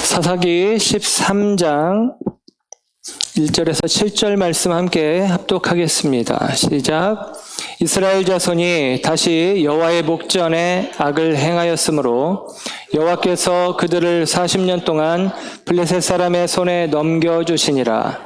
사사기 13장 1절에서 7절 말씀 함께 합독하겠습니다. 시작. 이스라엘 자손이 다시 여호와의 목전에 악을 행하였으므로 여호와께서 그들을 40년 동안 블레셋 사람의 손에 넘겨주시니라.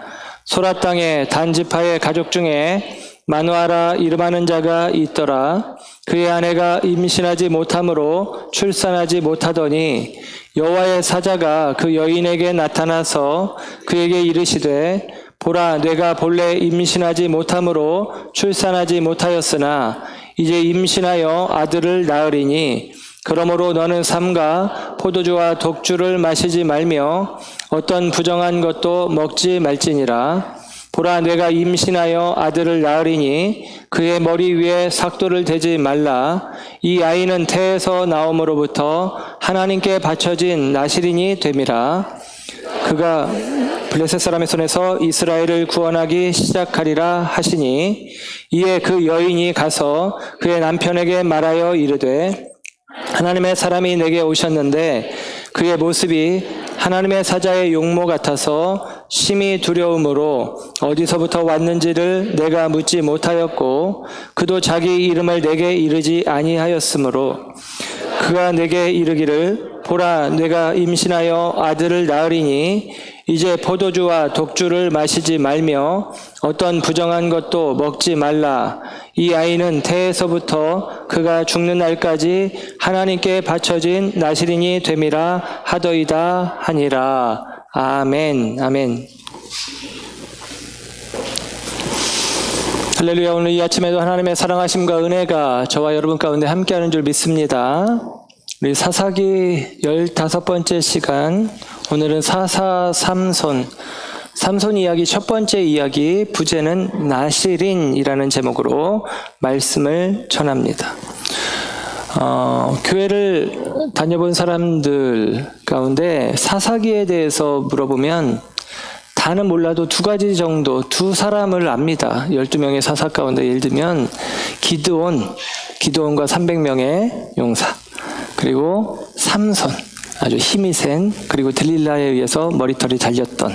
소라 땅에 단지파의 가족 중에 마누아라 이름하는 자가 있더라. 그의 아내가 임신하지 못함으로 출산하지 못하더니 여호와의 사자가 그 여인에게 나타나서 그에게 이르시되 보라, 내가 본래 임신하지 못함으로 출산하지 못하였으나 이제 임신하여 아들을 낳으리니 그러므로 너는 삼가 포도주와 독주를 마시지 말며 어떤 부정한 것도 먹지 말지니라. 보라, 내가 임신하여 아들을 낳으리니 그의 머리 위에 삭도를 대지 말라. 이 아이는 태에서 나옴으로부터 하나님께 바쳐진 나실인이 됨이라. 그가 블레셋 사람의 손에서 이스라엘을 구원하기 시작하리라 하시니 이에 그 여인이 가서 그의 남편에게 말하여 이르되 하나님의 사람이 내게 오셨는데 그의 모습이 하나님의 사자의 용모 같아서 심히 두려움으로 어디서부터 왔는지를 내가 묻지 못하였고 그도 자기 이름을 내게 이르지 아니하였으므로 그가 내게 이르기를 보라, 내가 임신하여 아들을 낳으리니 이제 포도주와 독주를 마시지 말며 어떤 부정한 것도 먹지 말라. 이 아이는 태에서부터 그가 죽는 날까지 하나님께 바쳐진 나실인이 됨이라 하더이다 하니라. 아멘. 아멘. 할렐루야. 오늘 이 아침에도 하나님의 사랑하심과 은혜가 저와 여러분 가운데 함께하는 줄 믿습니다. 우리 사사기 15번째 시간, 오늘은 사사 삼손 이야기 첫 번째 이야기, 부제는 나실인이라는 제목으로 말씀을 전합니다. 교회를 다녀본 사람들 가운데 사사기에 대해서 물어보면 다는 몰라도 두 가지 정도, 두 사람을 압니다. 12명의 사사 가운데 예를 들면 기드온과 300명의 용사, 그리고 삼손, 아주 힘이 센, 그리고 들릴라에 의해서 머리털이 달렸던,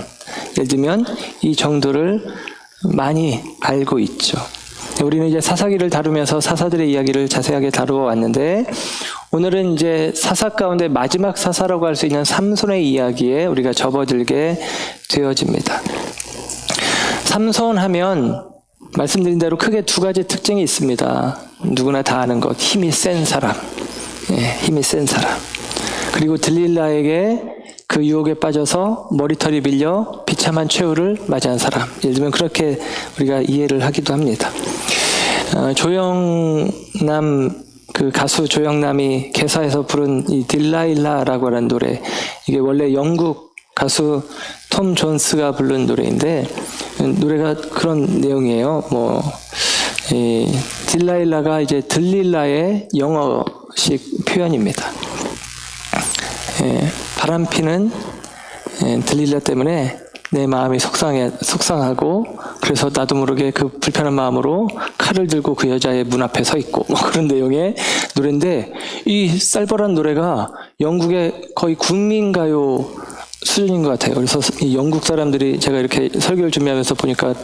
예를 들면 이 정도를 많이 알고 있죠. 우리는 이제 사사기를 다루면서 사사들의 이야기를 자세하게 다루어 왔는데 오늘은 이제 사사 가운데 마지막 사사라고 할 수 있는 삼손의 이야기에 우리가 접어들게 되어집니다. 삼손 하면 말씀드린 대로 크게 두 가지 특징이 있습니다. 누구나 다 아는 것, 힘이 센 사람. 힘이 센 사람. 그리고 들릴라에게 그 유혹에 빠져서 머리털이 빌려 비참한 최후를 맞이한 사람. 예를 들면 그렇게 우리가 이해를 하기도 합니다. 그 가수 조영남이 개사에서 부른 이 딜라일라라고 하는 노래, 이게 원래 영국 가수 톰 존스가 부른 노래인데 노래가 그런 내용이에요. 딜라일라가 이제 들릴라의 영어식 표현입니다. 바람피는 들릴라 때문에 내 마음이 속상하고 그래서 나도 모르게 그 불편한 마음으로 칼을 들고 그 여자의 문 앞에 서 있고 그런 내용의 노래인데 이 쌀벌한 노래가 영국의 거의 국민가요 수준인 것 같아요. 그래서 이 영국 사람들이, 제가 이렇게 설교를 준비하면서 보니까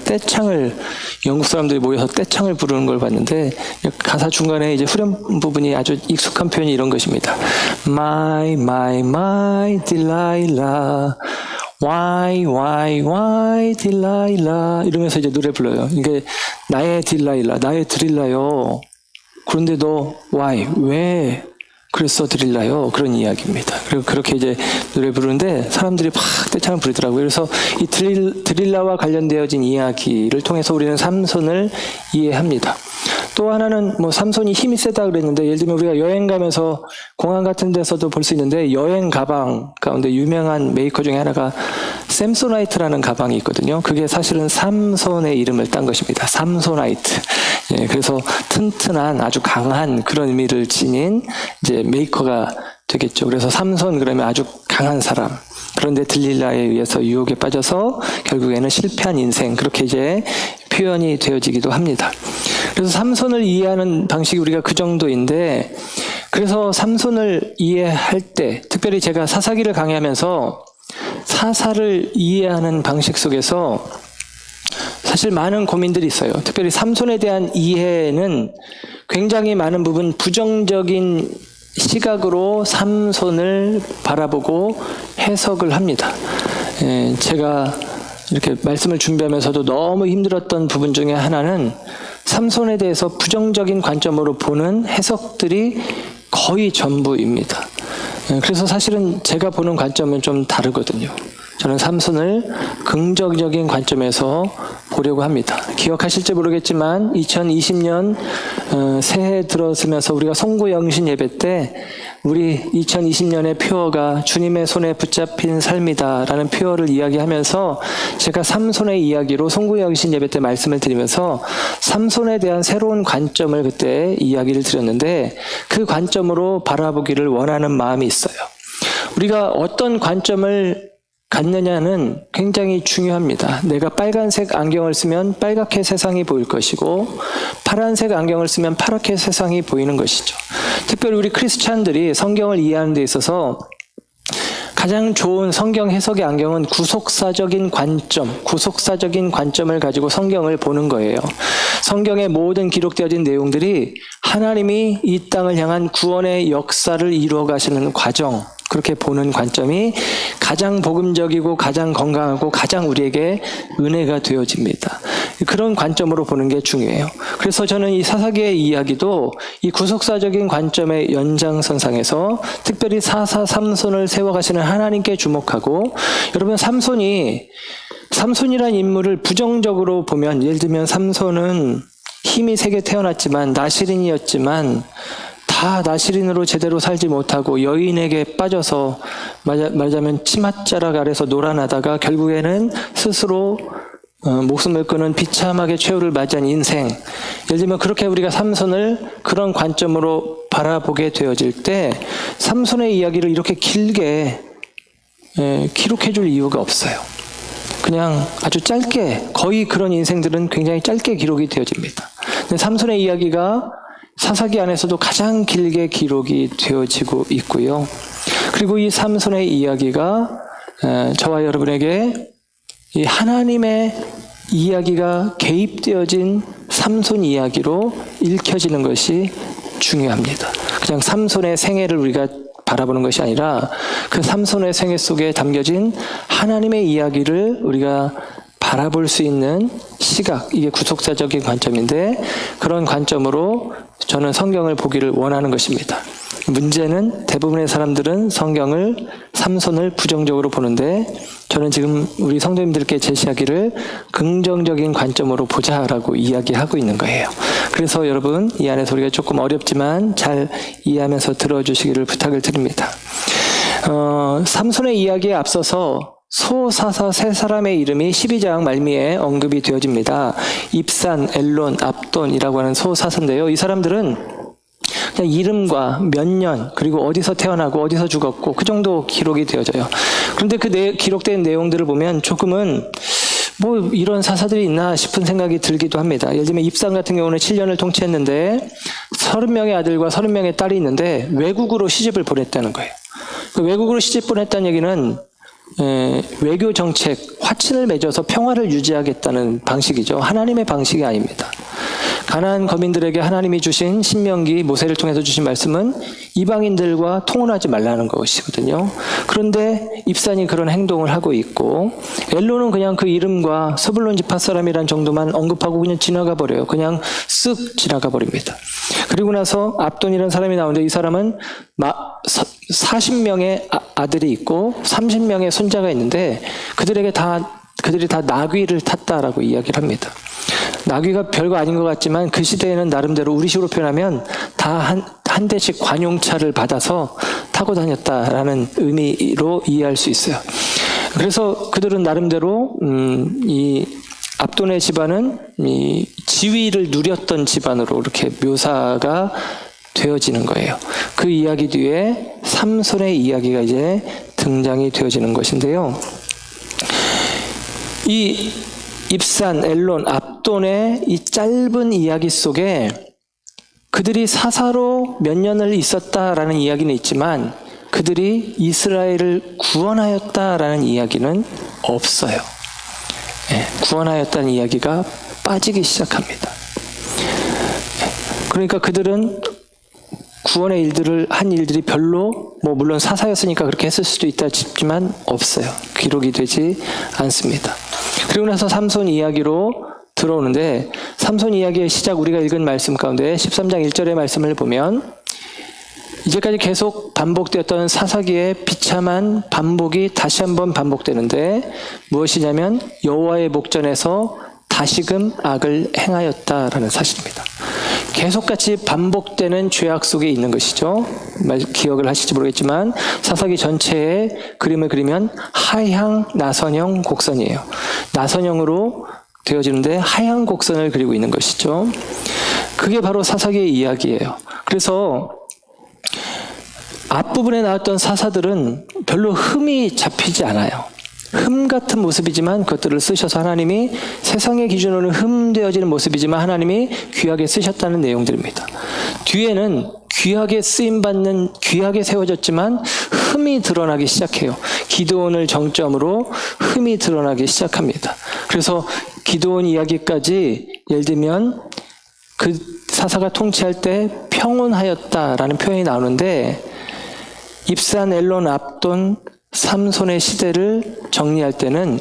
영국 사람들이 모여서 떼창을 부르는 걸 봤는데 가사 중간에 이제 후렴 부분이 아주 익숙한 표현이 이런 것입니다. My, my, my Delilah, why Delilah, 이러면서 이제 노래 불러요. 이게 나의 딜라일라, 나의 드릴라요. 그런데 너 why, 왜 그랬어 드릴라요? 그런 이야기입니다. 그리고 그렇게 이제 노래 부르는데 사람들이 막 떼창을 부르더라고요. 그래서 이 드릴라와 관련되어진 이야기를 통해서 우리는 삼손을 이해합니다. 또 하나는 삼손이 힘이 세다 그랬는데, 예를 들면 우리가 여행 가면서 공항 같은 데서도 볼 수 있는데 여행 가방 가운데 유명한 메이커 중에 하나가 샘소나이트라는 가방이 있거든요. 그게 사실은 삼손의 이름을 딴 것입니다. 삼소나이트. 그래서 튼튼한 아주 강한 그런 의미를 지닌 이제 메이커가 되겠죠. 그래서 삼손 그러면 아주 강한 사람. 그런데 들릴라에 의해서 유혹에 빠져서 결국에는 실패한 인생, 그렇게 이제 표현이 되어지기도 합니다. 그래서 삼손을 이해하는 방식이 우리가 그 정도인데, 그래서 삼손을 이해할 때, 특별히 제가 사사기를 강의하면서 사사를 이해하는 방식 속에서 사실 많은 고민들이 있어요. 특별히 삼손에 대한 이해는 굉장히 많은 부분 부정적인 시각으로 삼손을 바라보고 해석을 합니다. 제가 이렇게 말씀을 준비하면서도 너무 힘들었던 부분 중에 하나는 삼손에 대해서 부정적인 관점으로 보는 해석들이 거의 전부입니다. 그래서 사실은 제가 보는 관점은 좀 다르거든요. 저는 삼손을 긍정적인 관점에서 보려고 합니다. 기억하실지 모르겠지만 2020년 새해 들어서면서 우리가 송구영신 예배 때 우리 2020년의 표어가 주님의 손에 붙잡힌 삶이다라는 표어를 이야기하면서 제가 삼손의 이야기로 송구영신 예배 때 말씀을 드리면서 삼손에 대한 새로운 관점을 그때 이야기를 드렸는데 그 관점으로 바라보기를 원하는 마음이 있어요. 우리가 어떤 관점을 갖느냐는 굉장히 중요합니다. 내가 빨간색 안경을 쓰면 빨갛게 세상이 보일 것이고 파란색 안경을 쓰면 파랗게 세상이 보이는 것이죠. 특별히 우리 크리스찬들이 성경을 이해하는 데 있어서 가장 좋은 성경 해석의 안경은 구속사적인 관점을 가지고 성경을 보는 거예요. 성경의 모든 기록되어진 내용들이 하나님이 이 땅을 향한 구원의 역사를 이루어 가시는 과정, 그렇게 보는 관점이 가장 복음적이고 가장 건강하고 가장 우리에게 은혜가 되어집니다. 그런 관점으로 보는 게 중요해요. 그래서 저는 이 사사기의 이야기도 이 구속사적인 관점의 연장선상에서 특별히 사사 삼손을 세워가시는 하나님께 주목하고, 여러분 삼손이라는 인물을 부정적으로 보면, 예를 들면 삼손은 힘이 세게 태어났지만 나시린이었지만 다 나시린으로 제대로 살지 못하고 여인에게 빠져서 말하자면 치맛자락 아래서 놀아나다가 결국에는 스스로 목숨을 끊은 비참하게 최후를 맞이한 인생. 예를 들면 그렇게 우리가 삼손을 그런 관점으로 바라보게 되어질 때 삼손의 이야기를 이렇게 길게 기록해 줄 이유가 없어요. 그냥 아주 짧게, 거의 그런 인생들은 굉장히 짧게 기록이 되어집니다. 근데 삼손의 이야기가 사사기 안에서도 가장 길게 기록이 되어지고 있고요. 그리고 이 삼손의 이야기가 저와 여러분에게 이 하나님의 이야기가 개입되어진 삼손 이야기로 읽혀지는 것이 중요합니다. 그냥 삼손의 생애를 우리가 바라보는 것이 아니라 그 삼손의 생애 속에 담겨진 하나님의 이야기를 우리가 바라볼 수 있는 시각, 이게 구속사적인 관점인데 그런 관점으로 저는 성경을 보기를 원하는 것입니다. 문제는 대부분의 사람들은 삼손을 부정적으로 보는데 저는 지금 우리 성도님들께 제시하기를 긍정적인 관점으로 보자라고 이야기하고 있는 거예요. 그래서 여러분 이 안에서 우리가 조금 어렵지만 잘 이해하면서 들어주시기를 부탁을 드립니다. 삼손의 이야기에 앞서서 소사사 세 사람의 이름이 12장 말미에 언급이 되어집니다. 입산, 엘론, 압돈이라고 하는 소사사인데요. 이 사람들은 그냥 이름과 몇 년, 그리고 어디서 태어나고 어디서 죽었고 그 정도 기록이 되어져요. 그런데 그 기록된 내용들을 보면 조금은 뭐 이런 사사들이 있나 싶은 생각이 들기도 합니다. 예를 들면 입산 같은 경우는 7년을 통치했는데 30명의 아들과 30명의 딸이 있는데 외국으로 시집을 보냈다는 거예요. 외국으로 시집 보냈다는 얘기는 외교 정책, 화친을 맺어서 평화를 유지하겠다는 방식이죠. 하나님의 방식이 아닙니다. 가나안 거민들에게 하나님이 주신 신명기 모세를 통해서 주신 말씀은 이방인들과 통혼하지 말라는 것이거든요. 그런데 입산이 그런 행동을 하고 있고 엘론은 그냥 그 이름과 스불론 지파 사람이란 정도만 언급하고 그냥 지나가 버려요. 그냥 쓱 지나가 버립니다. 그리고 나서 압돈이라는 사람이 나오는데 이 사람은 40명의 아들이 있고 30명의 손자가 있는데 그들이 다 나귀를 탔다라고 이야기를 합니다. 나귀가 별거 아닌 것 같지만 그 시대에는 나름대로 우리식으로 표현하면 다 한 대씩 관용차를 받아서 타고 다녔다라는 의미로 이해할 수 있어요. 그래서 그들은 나름대로 이 압돈의 집안은 이 지위를 누렸던 집안으로 이렇게 묘사가 되어지는 거예요. 그 이야기 뒤에 삼손의 이야기가 이제 등장이 되어지는 것인데요. 이 입산, 엘론, 압돈의 이 짧은 이야기 속에 그들이 사사로 몇 년을 있었다라는 이야기는 있지만 그들이 이스라엘을 구원하였다라는 이야기는 없어요. 구원하였다는 이야기가 빠지기 시작합니다. 그러니까 그들은 구원의 일들을 한 일들이 별로 물론 사사였으니까 그렇게 했을 수도 있다 싶지만 없어요. 기록이 되지 않습니다. 그리고 나서 삼손 이야기로 들어오는데 삼손 이야기의 시작 우리가 읽은 말씀 가운데 13장 1절의 말씀을 보면 이제까지 계속 반복되었던 사사기의 비참한 반복이 다시 한번 반복되는데 무엇이냐면 여호와의 목전에서 다시금 악을 행하였다라는 사실입니다. 계속같이 반복되는 죄악 속에 있는 것이죠. 기억을 하실지 모르겠지만 사사기 전체의 그림을 그리면 하향 나선형 곡선이에요. 나선형으로 되어지는데 하향 곡선을 그리고 있는 것이죠. 그게 바로 사사기의 이야기예요. 그래서 앞부분에 나왔던 사사들은 별로 흠이 잡히지 않아요. 흠 같은 모습이지만 그것들을 쓰셔서 하나님이 세상의 기준으로는 흠되어지는 모습이지만 하나님이 귀하게 쓰셨다는 내용들입니다. 뒤에는 귀하게 쓰임받는 귀하게 세워졌지만 흠이 드러나기 시작해요. 기드온을 정점으로 흠이 드러나기 시작합니다. 그래서 기드온 이야기까지 예를 들면 그 사사가 통치할 때 평온하였다라는 표현이 나오는데 입산, 엘론, 압돈, 삼손의 시대를 정리할 때는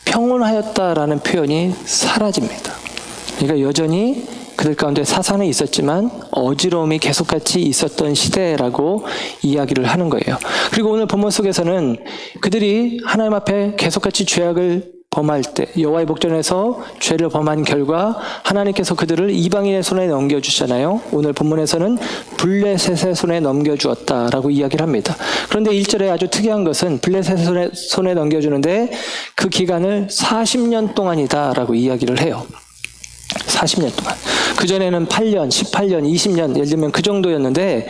평온하였다라는 표현이 사라집니다. 그러니까 여전히 그들 가운데 사사는 있었지만 어지러움이 계속같이 있었던 시대라고 이야기를 하는 거예요. 그리고 오늘 본문 속에서는 그들이 하나님 앞에 계속같이 죄악을 범할 때 여호와의 목전에서 죄를 범한 결과 하나님께서 그들을 이방인의 손에 넘겨주잖아요. 오늘 본문에서는 블레셋의 손에 넘겨주었다라고 이야기를 합니다. 그런데 1절에 아주 특이한 것은 블레셋의 손에 넘겨주는데 그 기간을 40년 동안이다라고 이야기를 해요. 40년 동안. 그전에는 8년, 18년, 20년 예를 들면 그 정도였는데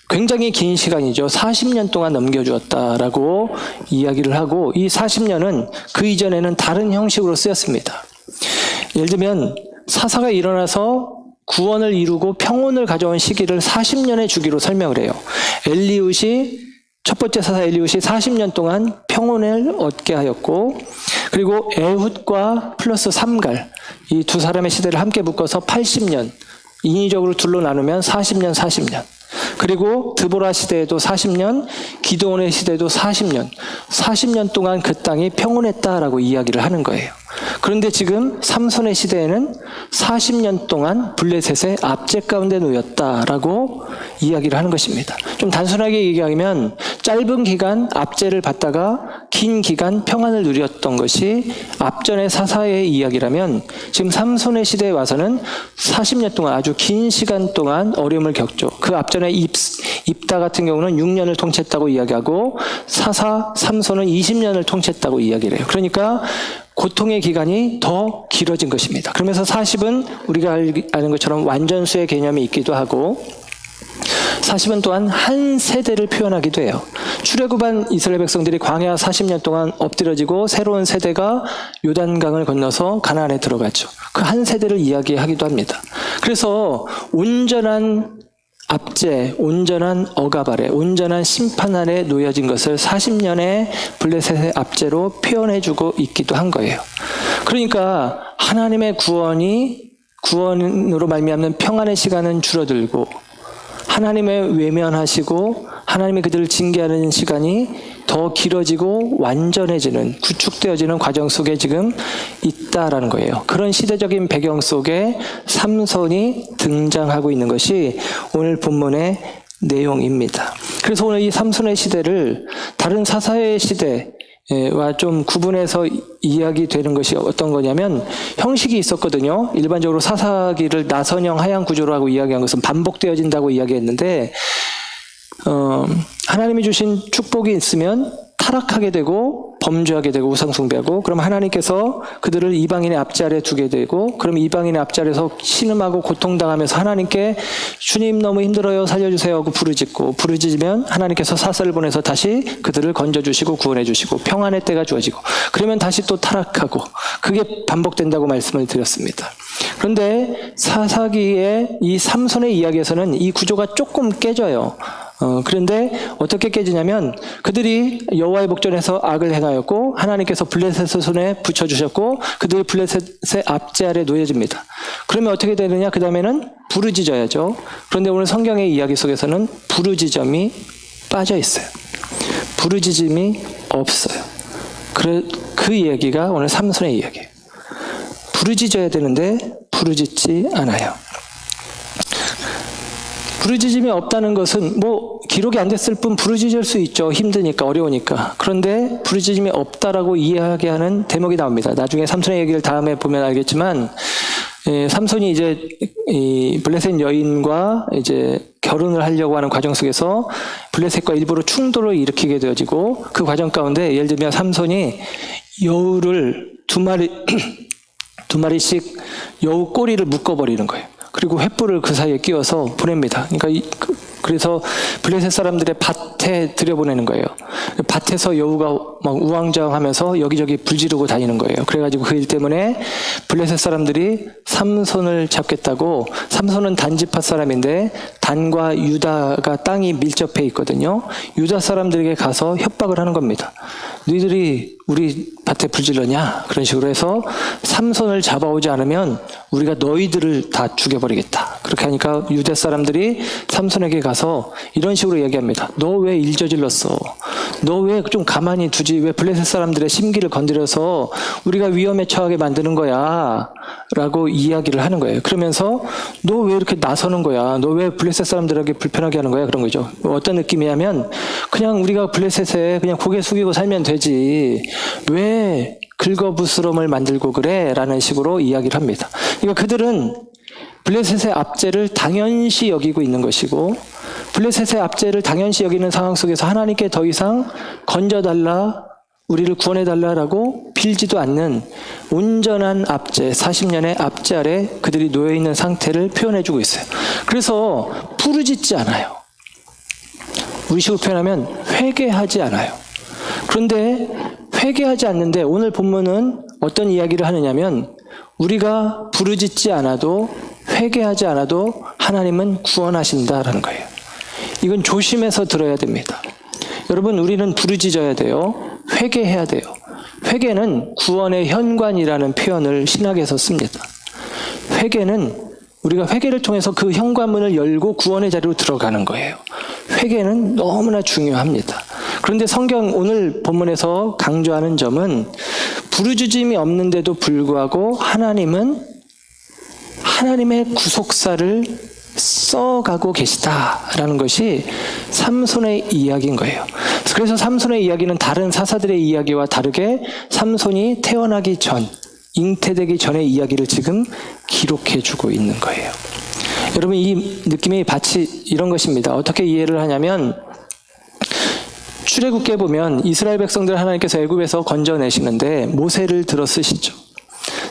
굉장히 긴 시간이죠. 40년 동안 넘겨주었다라고 이야기를 하고 이 40년은 그 이전에는 다른 형식으로 쓰였습니다. 예를 들면 사사가 일어나서 구원을 이루고 평온을 가져온 시기를 40년의 주기로 설명을 해요. 첫 번째 사사 엘리웃이 40년 동안 평온을 얻게 하였고 그리고 에훗과 플러스 삼갈 이 두 사람의 시대를 함께 묶어서 80년 인위적으로 둘로 나누면 40년 40년 그리고 드보라 시대에도 40년 기드온의 시대에도 40년 동안 그 땅이 평온했다라고 이야기를 하는 거예요. 그런데 지금 삼손의 시대에는 40년 동안 블레셋의 압제 가운데 놓였다라고 이야기를 하는 것입니다. 좀 단순하게 얘기하면 짧은 기간 압제를 받다가 긴 기간 평안을 누렸던 것이 앞전의 사사의 이야기라면 지금 삼손의 시대에 와서는 40년 동안 아주 긴 시간 동안 어려움을 겪죠. 그 앞전에 입다 같은 경우는 6년을 통치했다고 이야기하고 사사 삼손은 20년을 통치했다고 이야기를 해요. 그러니까 고통의 기간이 더 길어진 것입니다. 그러면서 40은 우리가 아는 것처럼 완전수의 개념이 있기도 하고 40은 또한 한 세대를 표현하기도 해요. 출애굽한 이스라엘 백성들이 광야 40년 동안 엎드려지고 새로운 세대가 요단강을 건너서 가나안에 들어갔죠. 그 한 세대를 이야기하기도 합니다. 그래서 온전한 압제, 온전한 억압 아래, 온전한 심판 아래 놓여진 것을 40년의 블레셋의 압제로 표현해주고 있기도 한 거예요. 그러니까 하나님의 구원으로 말미암는 평안의 시간은 줄어들고 하나님의 외면하시고 하나님이 그들을 징계하는 시간이 더 길어지고 완전해지는 구축되어지는 과정 속에 지금 있다라는 거예요. 그런 시대적인 배경 속에 삼손이 등장하고 있는 것이 오늘 본문의 내용입니다. 그래서 오늘 이 삼손의 시대를 다른 사사의 시대와 좀 구분해서 이야기되는 것이 어떤 거냐면 형식이 있었거든요. 일반적으로 사사기를 나선형 하향 구조로 하고 이야기한 것은 반복되어진다고 이야기했는데 하나님이 주신 축복이 있으면 타락하게 되고 범죄하게 되고 우상 숭배하고 그럼 하나님께서 그들을 이방인의 압제 아래 두게 되고 그럼 이방인의 압제 아래서 신음하고 고통당하면서 하나님께 주님 너무 힘들어요 살려주세요 하고 부르짖으면 하나님께서 사사를 보내서 다시 그들을 건져주시고 구원해주시고 평안의 때가 주어지고 그러면 다시 또 타락하고 그게 반복된다고 말씀을 드렸습니다. 그런데 사사기의 이 삼손의 이야기에서는 이 구조가 조금 깨져요. 그런데 어떻게 깨지냐면 그들이 여호와의 목전에서 악을 행하였고 하나님께서 블레셋의 손에 붙여주셨고 그들이 블레셋의 압제 아래 놓여집니다. 그러면 어떻게 되느냐? 그 다음에는 부르짖어야죠. 그런데 오늘 성경의 이야기 속에서는 부르짖음이 빠져 있어요. 부르짖음이 없어요. 그 이야기가 오늘 삼손의 이야기예요. 부르짖어야 되는데 부르짖지 않아요. 부르짖음이 없다는 것은 뭐 기록이 안 됐을 뿐 부르짖을 수 있죠. 힘드니까 어려우니까. 그런데 부르짖음이 없다라고 이야기하는 대목이 나옵니다. 나중에 삼손의 얘기를 다음에 보면 알겠지만 삼손이 이제 이 블레셋 여인과 이제 결혼을 하려고 하는 과정 속에서 블레셋과 일부러 충돌을 일으키게 되어지고 그 과정 가운데 예를 들면 삼손이 여우를 두 마리씩 여우 꼬리를 묶어버리는 거예요. 그리고 횃불을 그 사이에 끼워서 보냅니다. 그러니까 그래서 블레셋 사람들의 밭에 들여보내는 거예요. 밭에서 여우가 막 우왕좌왕하면서 여기저기 불지르고 다니는 거예요. 그래가지고 그 일 때문에 블레셋 사람들이 삼손을 잡겠다고, 삼손은 단지파 사람인데 단과 유다가 땅이 밀접해 있거든요. 유다 사람들에게 가서 협박을 하는 겁니다. 너희들이 우리 밭에 불질렀냐? 그런 식으로 해서 삼손을 잡아오지 않으면 우리가 너희들을 다 죽여버리겠다. 그렇게 하니까 유대 사람들이 삼손에게 가서 이런 식으로 얘기합니다. 너 왜 일 저질렀어? 너 왜 좀 가만히 두지? 왜 블레셋 사람들의 심기를 건드려서 우리가 위험에 처하게 만드는 거야? 라고 이야기를 하는 거예요. 그러면서 너 왜 이렇게 나서는 거야? 너 왜 블레셋 사람들에게 불편하게 하는 거야? 그런 거죠. 어떤 느낌이냐면 그냥 우리가 블레셋에 그냥 고개 숙이고 살면 되지. 왜 긁어부스럼을 만들고 그래? 라는 식으로 이야기를 합니다. 그러니까 그들은 블레셋의 압제를 당연시 여기고 있는 것이고, 블레셋의 압제를 당연시 여기는 상황 속에서 하나님께 더 이상 건져달라, 우리를 구원해달라라고 빌지도 않는 온전한 압제, 40년의 압제 아래 그들이 놓여있는 상태를 표현해주고 있어요. 그래서 부르짖지 않아요. 우리식으로 표현하면 회개하지 않아요. 그런데 회개하지 않는데 오늘 본문은 어떤 이야기를 하느냐면 우리가 부르짖지 않아도 회개하지 않아도 하나님은 구원하신다라는 거예요. 이건 조심해서 들어야 됩니다. 여러분, 우리는 부르짖어야 돼요. 회개해야 돼요. 회개는 구원의 현관이라는 표현을 신학에서 씁니다. 회개는 우리가 회개를 통해서 그 현관문을 열고 구원의 자리로 들어가는 거예요. 회개는 너무나 중요합니다. 그런데 성경 오늘 본문에서 강조하는 점은 부르짖음이 없는데도 불구하고 하나님은 하나님의 구속사를 써가고 계시다라는 것이 삼손의 이야기인 거예요. 그래서 삼손의 이야기는 다른 사사들의 이야기와 다르게 삼손이 태어나기 전, 잉태되기 전의 이야기를 지금 기록해주고 있는 거예요. 여러분, 이 느낌이 마치 이런 것입니다. 어떻게 이해를 하냐면 출애굽기에 보면 이스라엘 백성들 하나님께서 애굽에서 건져내시는데 모세를 들어 쓰시죠.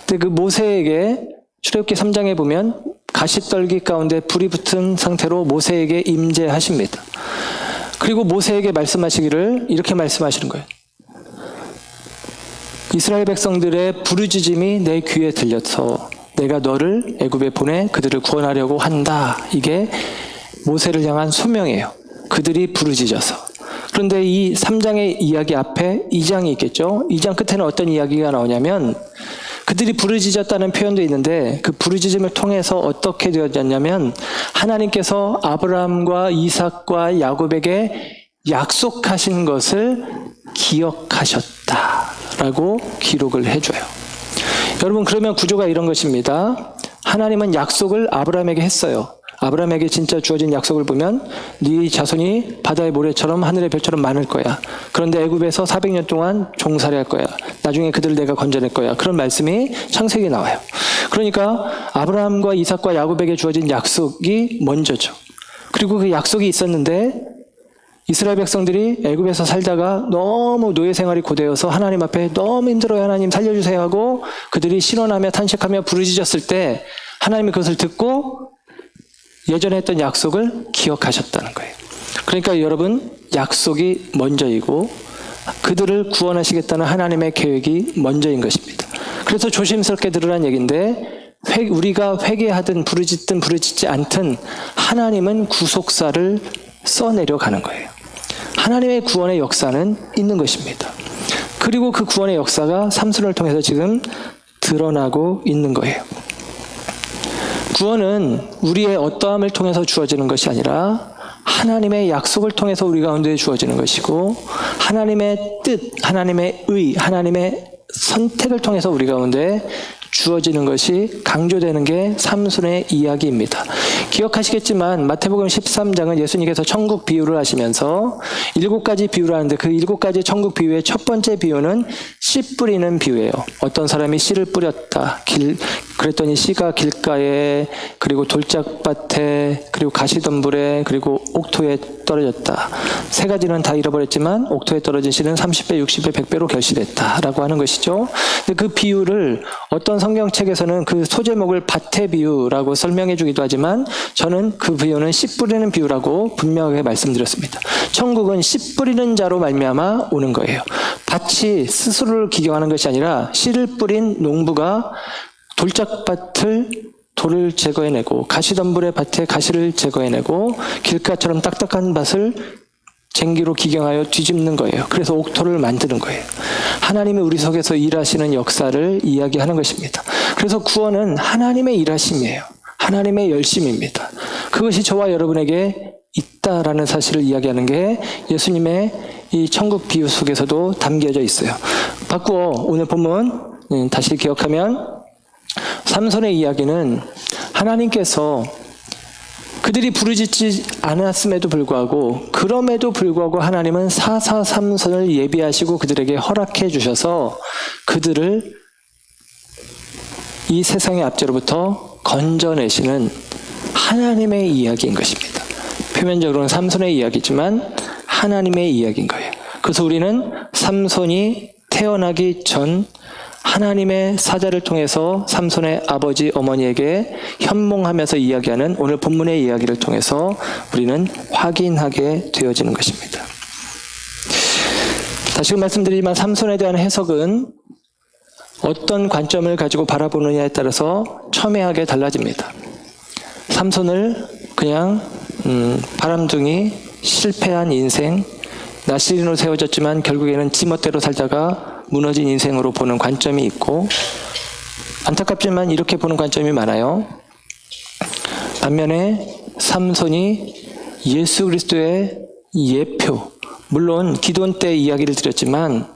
근데 그 모세에게 출애굽기 3장에 보면 가시떨기 가운데 불이 붙은 상태로 모세에게 임재하십니다. 그리고 모세에게 말씀하시기를 이렇게 말씀하시는 거예요. 이스라엘 백성들의 부르짖음이 내 귀에 들려서 내가 너를 애굽에 보내 그들을 구원하려고 한다. 이게 모세를 향한 소명이에요. 그들이 부르짖어서. 그런데 이 3장의 이야기 앞에 2장이 있겠죠. 2장 끝에는 어떤 이야기가 나오냐면 그들이 부르짖었다는 표현도 있는데 그 부르짖음을 통해서 어떻게 되었냐면 하나님께서 아브라함과 이삭과 야곱에게 약속하신 것을 기억하셨다라고 기록을 해줘요. 여러분, 그러면 구조가 이런 것입니다. 하나님은 약속을 아브라함에게 했어요. 아브라함에게 진짜 주어진 약속을 보면 네 자손이 바다의 모래처럼 하늘의 별처럼 많을 거야. 그런데 애굽에서 400년 동안 종살이 할 거야. 나중에 그들을 내가 건져낼 거야. 그런 말씀이 창세기에 나와요. 그러니까 아브라함과 이삭과 야곱에게 주어진 약속이 먼저죠. 그리고 그 약속이 있었는데 이스라엘 백성들이 애굽에서 살다가 너무 노예 생활이 고되어서 하나님 앞에 너무 힘들어요. 하나님 살려주세요 하고 그들이 신원하며 탄식하며 부르짖었을 때 하나님이 그것을 듣고 예전에 했던 약속을 기억하셨다는 거예요. 그러니까 여러분, 약속이 먼저이고 그들을 구원하시겠다는 하나님의 계획이 먼저인 것입니다. 그래서 조심스럽게 들으란 얘기인데 우리가 회개하든 부르짖든 부르짖지 않든 하나님은 구속사를 써내려가는 거예요. 하나님의 구원의 역사는 있는 것입니다. 그리고 그 구원의 역사가 삼손을 통해서 지금 드러나고 있는 거예요. 구원은 우리의 어떠함을 통해서 주어지는 것이 아니라 하나님의 약속을 통해서 우리 가운데 주어지는 것이고, 하나님의 뜻, 하나님의 의, 하나님의 선택을 통해서 우리 가운데 주어지는 것이 강조되는 게 삼손의 이야기입니다. 기억하시겠지만 마태복음 13장은 예수님께서 천국 비유를 하시면서 7가지 비유를 하는데, 그 7가지 천국 비유의 첫 번째 비유는 씨 뿌리는 비유예요. 어떤 사람이 씨를 뿌렸다. 그랬더니 씨가 길가에, 그리고 돌짝밭에, 그리고 가시덤불에, 그리고 옥토에 떨어졌다. 3가지는 다 잃어버렸지만 옥토에 떨어진 씨는 30배, 60배, 100배로 결실했다라고 하는 것이죠. 근데 그 비유를 어떤 성경책에서는 그 소제목을 밭의 비유라고 설명해 주기도 하지만, 저는 그 비유는 씨 뿌리는 비유라고 분명하게 말씀드렸습니다. 천국은 씨 뿌리는 자로 말미암아 오는 거예요. 밭이 스스로를 기경하는 것이 아니라 씨를 뿌린 농부가 돌짝밭을 돌을 제거해내고, 가시덤불의 밭에 가시를 제거해내고, 길가처럼 딱딱한 밭을 쟁기로 기경하여 뒤집는 거예요. 그래서 옥토를 만드는 거예요. 하나님이 우리 속에서 일하시는 역사를 이야기하는 것입니다. 그래서 구원은 하나님의 일하심이에요. 하나님의 열심입니다. 그것이 저와 여러분에게 있다라는 사실을 이야기하는 게 예수님의 이 천국 비유 속에서도 담겨져 있어요. 바꾸어 오늘 본문 다시 기억하면, 삼손의 이야기는 하나님께서 그들이 부르짖지 않았음에도 불구하고, 그럼에도 불구하고 하나님은 사사삼손을 예비하시고 그들에게 허락해 주셔서 그들을 이 세상의 압제로부터 건져내시는 하나님의 이야기인 것입니다. 표면적으로는 삼손의 이야기지만 하나님의 이야기인 거예요. 그래서 우리는 삼손이 태어나기 전 하나님의 사자를 통해서 삼손의 아버지 어머니에게 현몽하면서 이야기하는 오늘 본문의 이야기를 통해서 우리는 확인하게 되어지는 것입니다. 다시금 말씀드리지만 삼손에 대한 해석은 어떤 관점을 가지고 바라보느냐에 따라서 첨예하게 달라집니다. 삼손을 그냥 바람둥이, 실패한 인생, 나시린으로 세워졌지만 결국에는 지멋대로 살다가 무너진 인생으로 보는 관점이 있고, 안타깝지만 이렇게 보는 관점이 많아요. 반면에 삼손이 예수 그리스도의 예표, 물론 기도원 때 이야기를 드렸지만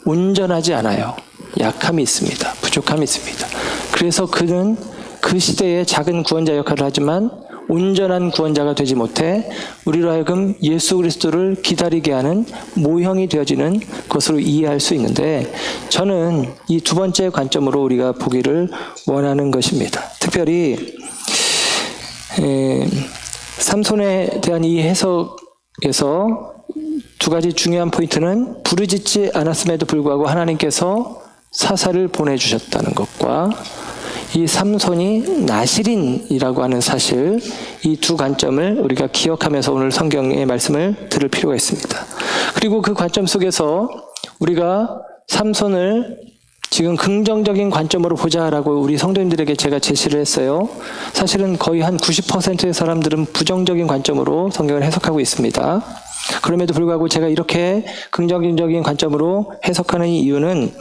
온전하지 않아요. 약함이 있습니다. 부족함이 있습니다. 그래서 그는 그 시대의 작은 구원자 역할을 하지만 온전한 구원자가 되지 못해 우리로 하여금 예수 그리스도를 기다리게 하는 모형이 되어지는 것으로 이해할 수 있는데, 저는 이 두 번째 관점으로 우리가 보기를 원하는 것입니다. 특별히 삼손에 대한 이 해석에서 2가지 중요한 포인트는 부르짖지 않았음에도 불구하고 하나님께서 사사를 보내주셨다는 것과, 이 삼손이 나시린이라고 하는 사실, 이 두 관점을 우리가 기억하면서 오늘 성경의 말씀을 들을 필요가 있습니다. 그리고 그 관점 속에서 우리가 삼손을 지금 긍정적인 관점으로 보자라고 우리 성도님들에게 제가 제시를 했어요. 사실은 거의 한 90%의 사람들은 부정적인 관점으로 성경을 해석하고 있습니다. 그럼에도 불구하고 제가 이렇게 긍정적인 관점으로 해석하는 이유는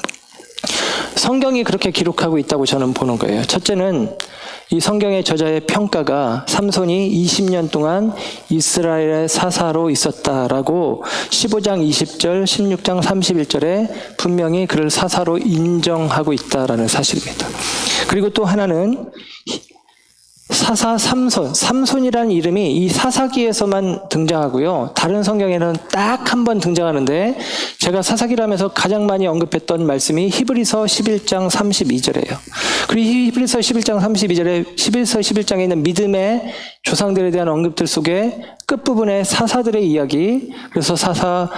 성경이 그렇게 기록하고 있다고 저는 보는 거예요. 첫째는 이 성경의 저자의 평가가 삼손이 20년 동안 이스라엘의 사사로 있었다라고 15장 20절, 16장 31절에 분명히 그를 사사로 인정하고 있다라는 사실입니다. 그리고 또 하나는 사사 삼손이라는 이름이 이 사사기에서만 등장하고요. 다른 성경에는 딱 한 번 등장하는데, 제가 사사기라면서 가장 많이 언급했던 말씀이 히브리서 11장 32절이에요. 그리고 히브리서 11장 32절에 11장에 있는 믿음의 조상들에 대한 언급들 속에 끝부분에 사사들의 이야기, 그래서 사사,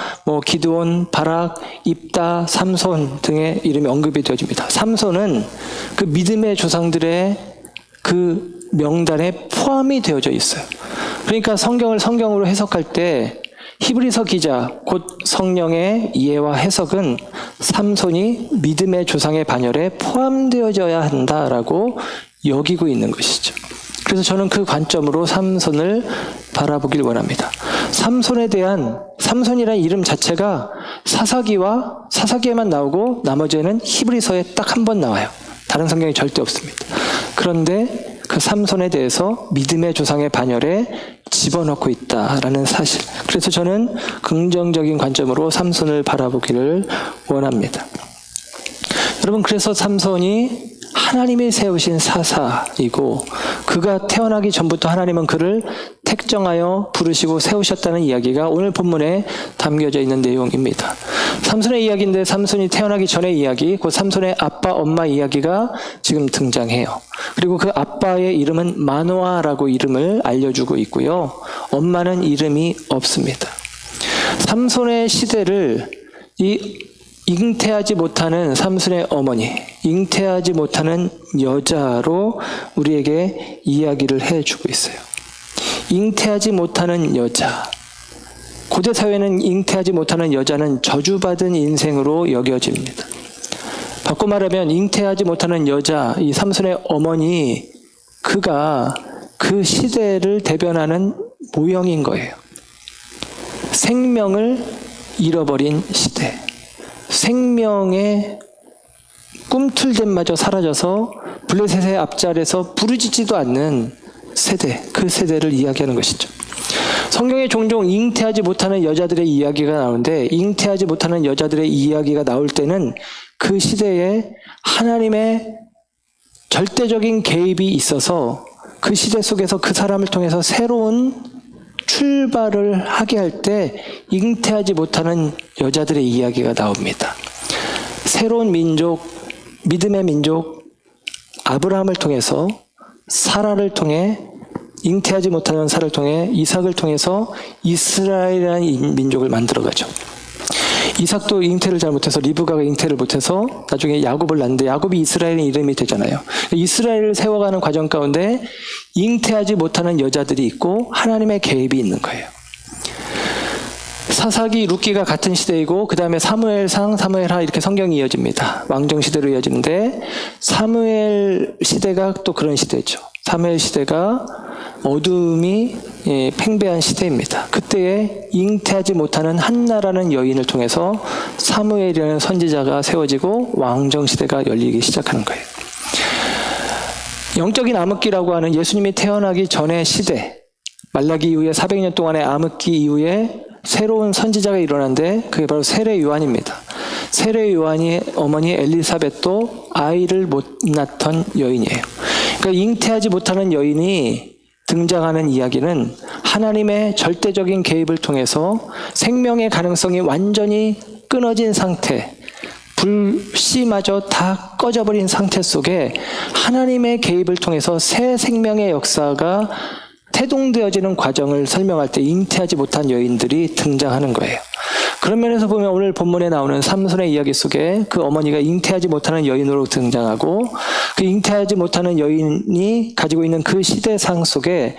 기드온, 바락, 입다, 삼손 등의 이름이 언급이 되어집니다. 삼손은 그 믿음의 조상들의 그 명단에 포함이 되어져 있어요. 그러니까 성경을 성경으로 해석할 때 히브리서 기자, 곧 성령의 이해와 해석은 삼손이 믿음의 조상의 반열에 포함되어져야 한다라고 여기고 있는 것이죠. 그래서 저는 그 관점으로 삼손을 바라보길 원합니다. 삼손이라는 이름 자체가 사사기에만 나오고 나머지에는 히브리서에 딱 한 번 나와요. 다른 성경에 절대 없습니다. 그런데 그 삼손에 대해서 믿음의 조상의 반열에 집어넣고 있다라는 사실. 그래서 저는 긍정적인 관점으로 삼손을 바라보기를 원합니다. 여러분, 그래서 삼손이 하나님이 세우신 사사이고 그가 태어나기 전부터 하나님은 그를 택정하여 부르시고 세우셨다는 이야기가 오늘 본문에 담겨져 있는 내용입니다. 삼손의 이야기인데 삼손이 태어나기 전의 이야기, 곧 삼손의 아빠, 엄마 이야기가 지금 등장해요. 그리고 그 아빠의 이름은 마노아라고 이름을 알려주고 있고요. 엄마는 이름이 없습니다. 삼손의 시대를 잉태하지 못하는 삼손의 어머니, 잉태하지 못하는 여자로 우리에게 이야기를 해주고 있어요. 잉태하지 못하는 여자. 고대 사회는 잉태하지 못하는 여자는 저주받은 인생으로 여겨집니다. 바꿔 말하면 잉태하지 못하는 여자, 이 삼손의 어머니, 그가 그 시대를 대변하는 모형인 거예요. 생명을 잃어버린 시대. 생명의 꿈틀잼마저 사라져서 블레셋의 앞자리에서 부르짖지도 않는 세대, 그 세대를 이야기하는 것이죠. 성경에 종종 잉태하지 못하는 여자들의 이야기가 나오는데, 잉태하지 못하는 여자들의 이야기가 나올 때는 그 시대에 하나님의 절대적인 개입이 있어서 그 시대 속에서 그 사람을 통해서 새로운 출발을 하게 할 때 잉태하지 못하는 여자들의 이야기가 나옵니다. 새로운 민족, 믿음의 민족 아브라함을 통해서, 사라를 통해, 잉태하지 못하는 사라를 통해, 이삭을 통해서 이스라엘이라는 민족을 만들어가죠. 이삭도 잉태를 잘못해서, 리브가가 잉태를 못해서 나중에 야곱을 낳는데 야곱이 이스라엘의 이름이 되잖아요. 이스라엘을 세워가는 과정 가운데 잉태하지 못하는 여자들이 있고 하나님의 개입이 있는 거예요. 사사기, 룻기가 같은 시대이고 그 다음에 사무엘상, 사무엘하 이렇게 성경이 이어집니다. 왕정 시대로 이어지는데 사무엘 시대가 또 그런 시대죠. 사무엘 시대가 어둠이 팽배한 시대입니다. 그때에 잉태하지 못하는 한나라는 여인을 통해서 사무엘이라는 선지자가 세워지고 왕정 시대가 열리기 시작하는 거예요. 영적인 암흑기라고 하는 예수님이 태어나기 전의 시대, 말라기 이후에 400년 동안의 암흑기 이후에 새로운 선지자가 일어났는데 그게 바로 세례 요한입니다. 세례 요한의 어머니 엘리사벳도 아이를 못 낳던 여인이에요. 그러니까 잉태하지 못하는 여인이 등장하는 이야기는 하나님의 절대적인 개입을 통해서 생명의 가능성이 완전히 끊어진 상태, 불씨마저 다 꺼져버린 상태 속에 하나님의 개입을 통해서 새 생명의 역사가 태동되어지는 과정을 설명할 때 잉태하지 못한 여인들이 등장하는 거예요. 그런 면에서 보면 오늘 본문에 나오는 삼손의 이야기 속에 그 어머니가 잉태하지 못하는 여인으로 등장하고, 그 잉태하지 못하는 여인이 가지고 있는 그 시대상 속에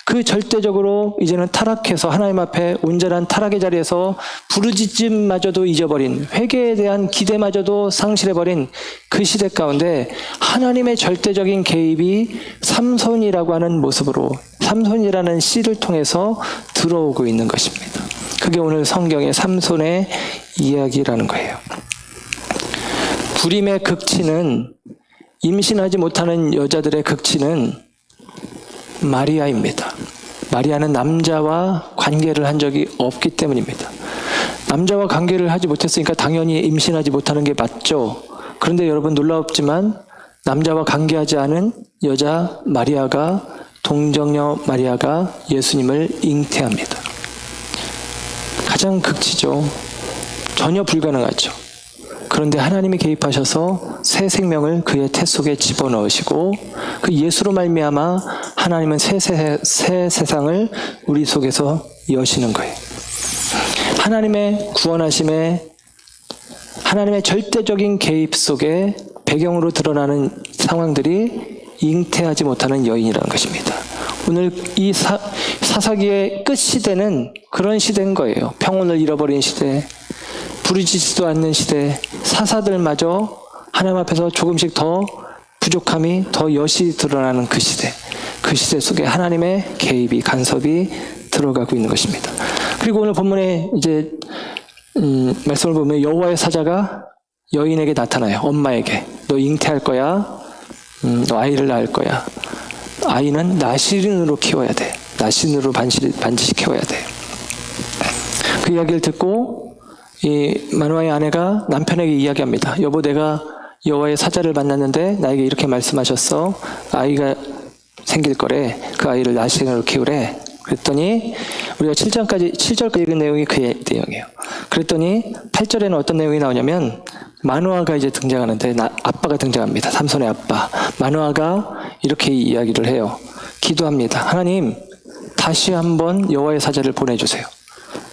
그 절대적으로 이제는 타락해서 하나님 앞에 온전한 타락의 자리에서 부르짖음마저도 잊어버린, 회개에 대한 기대마저도 상실해버린 그 시대 가운데 하나님의 절대적인 개입이 삼손이라고 하는 모습으로, 삼손이라는 씨를 통해서 들어오고 있는 것입니다. 그게 오늘 성경의 삼손의 이야기라는 거예요. 불임의 극치는, 임신하지 못하는 여자들의 극치는 마리아입니다. 마리아는 남자와 관계를 한 적이 없기 때문입니다. 남자와 관계를 하지 못했으니까 당연히 임신하지 못하는 게 맞죠. 그런데 여러분, 놀랍지만 남자와 관계하지 않은 여자 마리아가, 동정녀 마리아가 예수님을 잉태합니다. 가장 극치죠. 전혀 불가능하죠. 그런데 하나님이 개입하셔서 새 생명을 그의 태 속에 집어넣으시고 그 예수로 말미암아 하나님은 새 세상을 우리 속에서 여시는 거예요. 하나님의 구원하심에, 하나님의 절대적인 개입 속에 배경으로 드러나는 상황들이 잉태하지 못하는 여인이라는 것입니다. 오늘 이 사사기의 끝 시대는 그런 시대인 거예요. 평온을 잃어버린 시대, 부르짖지도 않는 시대, 사사들마저 하나님 앞에서 조금씩 더 부족함이 더 여시 드러나는 그 시대. 그 그 시대 속에 하나님의 개입이, 간섭이 들어가고 있는 것입니다. 그리고 오늘 본문에 이제 말씀을 보면 여호와의 사자가 여인에게 나타나요. 엄마에게. 너 잉태할 거야. 너 아이를 낳을 거야. 아이는 나실인으로 키워야 돼. 나실인으로 반드시 키워야 돼. 그 이야기를 듣고 이 마누아의 아내가 남편에게 이야기합니다. 여보, 내가 여호와의 사자를 만났는데 나에게 이렇게 말씀하셨어. 아이가 생길 거래. 그 아이를 나실인으로 키우래. 그랬더니 우리가 7절까지 읽은 내용이 그 내용이에요. 그랬더니 8절에는 어떤 내용이 나오냐면 마누아가 이제 등장하는데 아빠가 등장합니다. 삼손의 아빠. 마누아가 이렇게 이야기를 해요. 기도합니다. 하나님, 다시 한번 여호와의 사자를 보내주세요.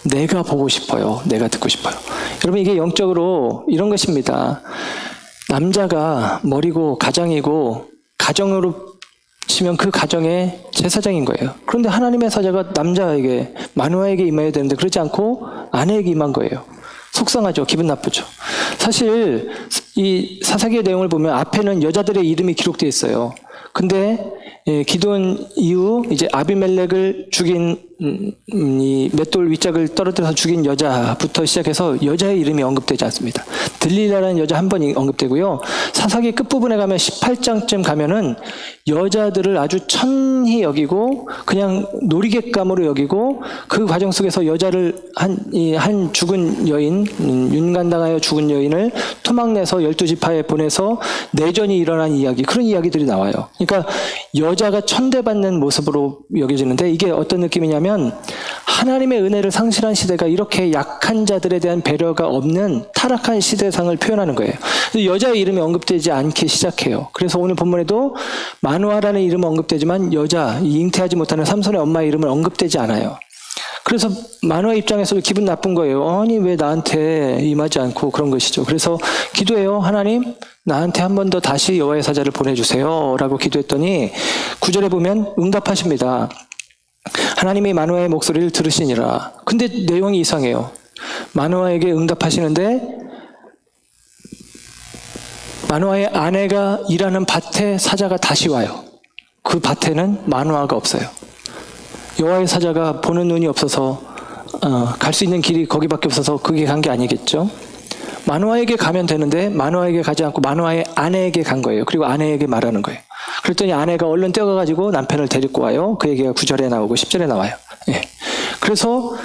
내가 보고 싶어요. 내가 듣고 싶어요. 여러분, 이게 영적으로 이런 것입니다. 남자가 머리고 가장이고 가정으로 치면 그 가정의 제사장인 거예요. 그런데 하나님의 사자가 남자에게, 마누아에게 임해야 되는데 그렇지 않고 아내에게 임한 거예요. 속상하죠. 기분 나쁘죠. 사실 이 사사기의 내용을 보면 앞에는 여자들의 이름이 기록되어 있어요. 근데 기드온 이후 이제 아비멜렉을 죽인 이 맷돌 윗짝을 떨어뜨려서 죽인 여자부터 시작해서 여자의 이름이 언급되지 않습니다. 들릴라라는 여자 한 번 언급되고요. 사사기 끝부분에 가면 18장쯤 가면은 여자들을 아주 천히 여기고 그냥 놀이객감으로 여기고 그 과정 속에서 여자를 한 죽은 여인, 윤간당하여 죽은 여인을 토막내서 12지파에 보내서 내전이 일어난 이야기, 그런 이야기들이 나와요. 그러니까 여자가 천대받는 모습으로 여겨지는데 이게 어떤 느낌이냐면 하나님의 은혜를 상실한 시대가 이렇게 약한 자들에 대한 배려가 없는 타락한 시대상을 표현하는 거예요. 여자의 이름이 언급되지 않기 시작해요. 그래서 오늘 본문에도 마누아라는 이름은 언급되지만 여자, 잉태하지 못하는 삼손의 엄마의 이름은 언급되지 않아요. 그래서 마누아 입장에서도 기분 나쁜 거예요. 아니, 왜 나한테 임하지 않고, 그런 것이죠. 그래서 기도해요. 하나님, 나한테 한 번 더 다시 여호와의 사자를 보내주세요 라고 기도했더니 9절에 보면 응답하십니다. 하나님이 마누아의 목소리를 들으시니라. 근데 내용이 이상해요. 마누아에게 응답하시는데 마누아의 아내가 일하는 밭에 사자가 다시 와요. 그 밭에는 마누아가 없어요. 여호와의 사자가 보는 눈이 없어서 갈 수 있는 길이 거기밖에 없어서 거기 간 게 아니겠죠. 마누아에게 가면 되는데 마누아에게 가지 않고 마누아의 아내에게 간 거예요. 그리고 아내에게 말하는 거예요. 그랬더니 아내가 얼른 뛰어가가지고 남편을 데리고 와요. 그 얘기가 9절에 나오고 10절에 나와요. 예. 그래서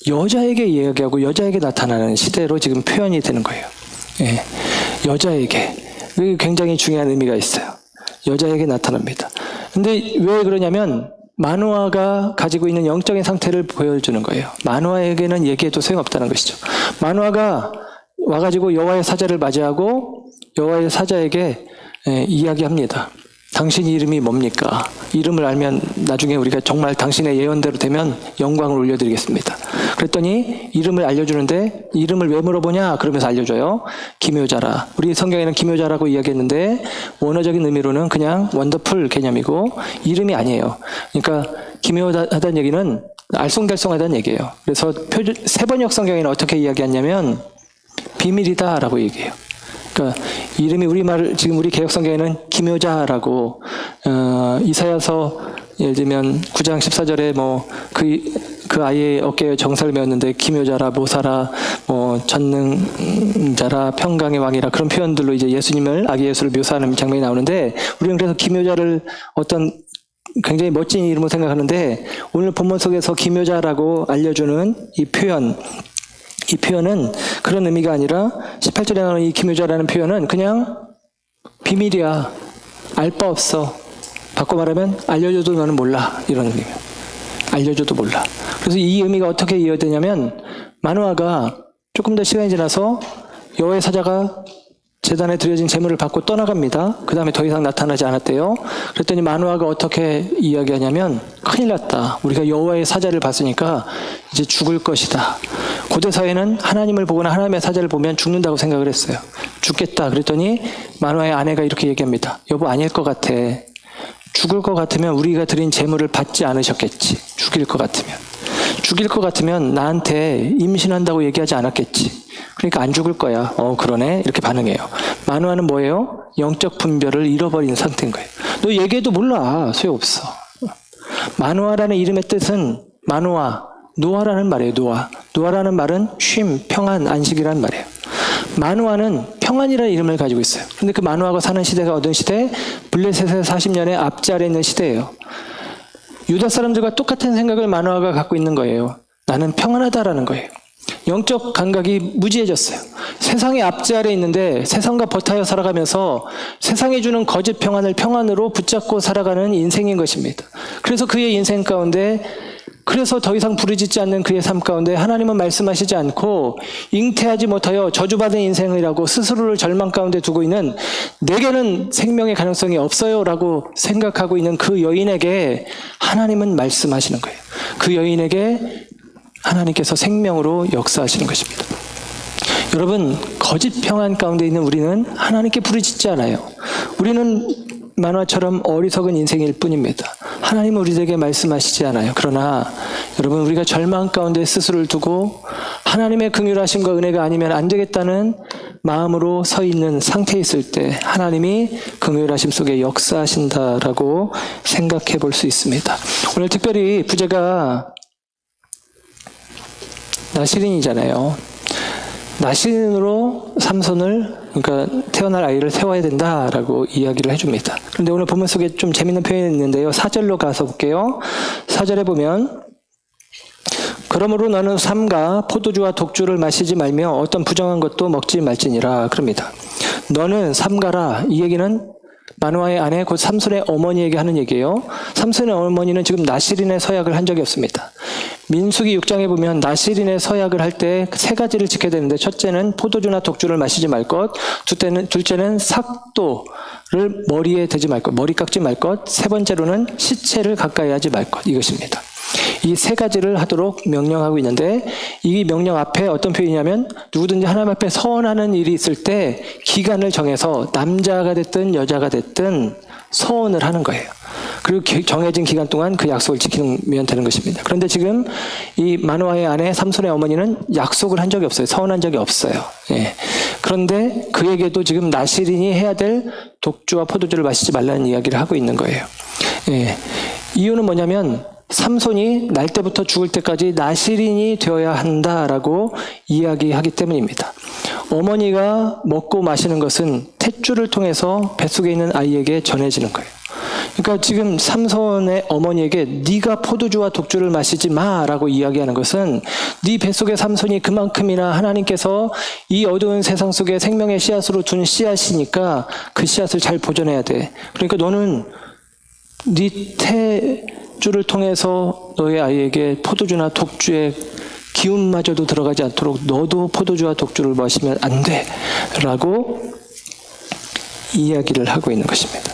여자에게 이야기하고 여자에게 나타나는 시대로 지금 표현이 되는 거예요. 예. 여자에게. 이게 굉장히 중요한 의미가 있어요. 여자에게 나타납니다. 근데 왜 그러냐면 마누아가 가지고 있는 영적인 상태를 보여주는 거예요. 마누아에게는 얘기해도 소용없다는 것이죠. 마누아가 와가지고 여호와의 사자를 맞이하고 여호와의 사자에게 이야기합니다. 당신 이름이 뭡니까? 이름을 알면 나중에 우리가 정말 당신의 예언대로 되면 영광을 올려드리겠습니다. 그랬더니 이름을 알려주는데 이름을 왜 물어보냐? 그러면서 알려줘요. 기묘자라. 우리 성경에는 기묘자라고 이야기했는데 원어적인 의미로는 그냥 원더풀 개념이고 이름이 아니에요. 그러니까 기묘하다는 얘기는 알쏭달쏭하다는 얘기예요. 그래서 세번역 성경에는 어떻게 이야기했냐면 비밀이다라고 얘기해요. 그러니까 이름이 우리말 지금 우리 개혁성경에는 기묘자라고 이사야서 예를 들면 9장 14절에 뭐 그 아이의 어깨에 정사를 메었는데 기묘자라, 모사라, 뭐 전능자라, 평강의 왕이라 그런 표현들로 이제 예수님을, 아기 예수를 묘사하는 장면이 나오는데 우리는 그래서 기묘자를 어떤 굉장히 멋진 이름으로 생각하는데 오늘 본문 속에서 기묘자라고 알려주는 이 표현은 그런 의미가 아니라 18절에 나오는 이 기묘자라는 표현은 그냥 비밀이야. 알 바 없어. 바꿔 말하면 알려줘도 너는 몰라. 이런 의미예요. 알려줘도 몰라. 그래서 이 의미가 어떻게 이어되냐면 마누아가 조금 더 시간이 지나서 여호와의 사자가 제단에 드려진 제물을 받고 떠나갑니다. 그 다음에 더 이상 나타나지 않았대요. 그랬더니 마누아가 어떻게 이야기하냐면 큰일 났다. 우리가 여호와의 사자를 봤으니까 이제 죽을 것이다. 고대사회는 하나님을 보거나 하나님의 사자를 보면 죽는다고 생각을 했어요. 죽겠다. 그랬더니 마누아의 아내가 이렇게 얘기합니다. 여보, 아닐 것 같아. 죽을 것 같으면 우리가 드린 제물을 받지 않으셨겠지. 죽일 것 같으면 나한테 임신한다고 얘기하지 않았겠지. 그러니까 안 죽을 거야. 그러네. 이렇게 반응해요. 마누아는 뭐예요? 영적 분별을 잃어버린 상태인 거예요. 너 얘기해도 몰라. 소용없어. 마노아라는 이름의 뜻은 마노아, 노아라는 말이에요. 노아라는 말은 쉼, 평안, 안식이라는 말이에요. 마노아는 평안이라는 이름을 가지고 있어요. 근데 그 마노아가 사는 시대가 어떤 시대? 블레셋의 40년의 앞자리에 있는 시대예요. 유다 사람들과 똑같은 생각을 마노아가 갖고 있는 거예요. 나는 평안하다라는 거예요. 영적 감각이 무지해졌어요. 세상의 앞자리에 있는데 세상과 버타여 살아가면서 세상이 주는 거짓 평안을 평안으로 붙잡고 살아가는 인생인 것입니다. 그래서 그의 인생 가운데, 그래서 더 이상 부르짖지 않는 그의 삶 가운데 하나님은 말씀하시지 않고 잉태하지 못하여 저주받은 인생이라고 스스로를 절망 가운데 두고 있는, 내게는 생명의 가능성이 없어요 라고 생각하고 있는 그 여인에게 하나님은 말씀하시는 거예요. 그 여인에게 하나님께서 생명으로 역사하시는 것입니다. 여러분, 거짓 평안 가운데 있는 우리는 하나님께 부르짖지 않아요. 우리는 만화처럼 어리석은 인생일 뿐입니다. 하나님은 우리에게 말씀하시지 않아요. 그러나 여러분, 우리가 절망 가운데 스스로를 두고 하나님의 긍휼하심과 은혜가 아니면 안 되겠다는 마음으로 서 있는 상태에 있을 때 하나님이 긍휼하심 속에 역사하신다라고 생각해 볼 수 있습니다. 오늘 특별히 부제가 나실인이잖아요. 나실인으로 삼손을, 그러니까 태어날 아이를 세워야 된다라고 이야기를 해줍니다. 그런데 오늘 본문 속에 좀 재밌는 표현이 있는데요. 4절로 가서 볼게요. 4절에 보면, 그러므로 너는 삼가 포도주와 독주를 마시지 말며 어떤 부정한 것도 먹지 말지니라 그럽니다. 너는 삼가라, 이 얘기는 마노아의 아내 곧 삼손의 어머니에게 하는 얘기예요. 삼손의 어머니는 지금 나실인의 서약을 한 적이 없습니다. 민수기 6장에 보면 나실인의 서약을 할 때 세 가지를 지켜야 되는데, 첫째는 포도주나 독주를 마시지 말 것, 둘째는 삭도를 머리에 대지 말 것, 머리 깎지 말 것, 세 번째로는 시체를 가까이 하지 말 것, 이것입니다. 이 세 가지를 하도록 명령하고 있는데, 이 명령 앞에 어떤 표현이냐면, 누구든지 하나님 앞에 서원하는 일이 있을 때 기간을 정해서 남자가 됐든 여자가 됐든 서원을 하는 거예요. 그리고 정해진 기간 동안 그 약속을 지키면 되는 것입니다. 그런데 지금 이 마노아의 아내 삼손의 어머니는 약속을 한 적이 없어요. 서원한 적이 없어요. 예. 그런데 그에게도 지금 나실인이 해야 될 독주와 포도주를 마시지 말라는 이야기를 하고 있는 거예요. 예. 이유는 뭐냐면, 삼손이 날 때부터 죽을 때까지 나실인이 되어야 한다라고 이야기하기 때문입니다. 어머니가 먹고 마시는 것은 탯줄을 통해서 뱃속에 있는 아이에게 전해지는 거예요. 그러니까 지금 삼손의 어머니에게 네가 포도주와 독주를 마시지 마라고 이야기하는 것은, 네 뱃속의 삼손이 그만큼이나 하나님께서 이 어두운 세상 속에 생명의 씨앗으로 둔 씨앗이니까 그 씨앗을 잘 보존해야 돼. 그러니까 너는 네 탯줄을 통해서 너의 아이에게 포도주나 독주의 기운마저도 들어가지 않도록 너도 포도주와 독주를 마시면 안 돼 라고 이야기를 하고 있는 것입니다.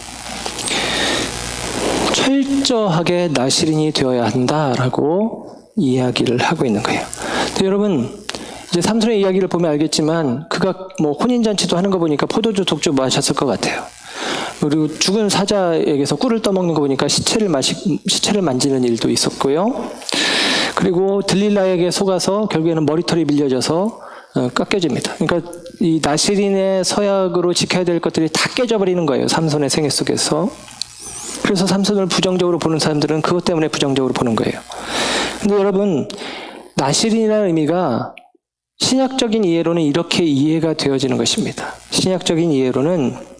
철저하게 나실인이 되어야 한다라고 이야기를 하고 있는 거예요. 근데 여러분, 이제 삼손의 이야기를 보면 알겠지만 그가 뭐 혼인잔치도 하는 거 보니까 포도주, 독주 마셨을 것 같아요. 그리고 죽은 사자에게서 꿀을 떠먹는 거 보니까 시체를 만지는 일도 있었고요. 그리고 들릴라에게 속아서 결국에는 머리털이 밀려져서 깎여집니다. 그러니까 이 나실인의 서약으로 지켜야 될 것들이 다 깨져버리는 거예요. 삼손의 생애 속에서. 그래서 삼손을 부정적으로 보는 사람들은 그것 때문에 부정적으로 보는 거예요. 근데 여러분, 나실인이라는 의미가 신약적인 이해로는 이렇게 이해가 되어지는 것입니다. 신약적인 이해로는,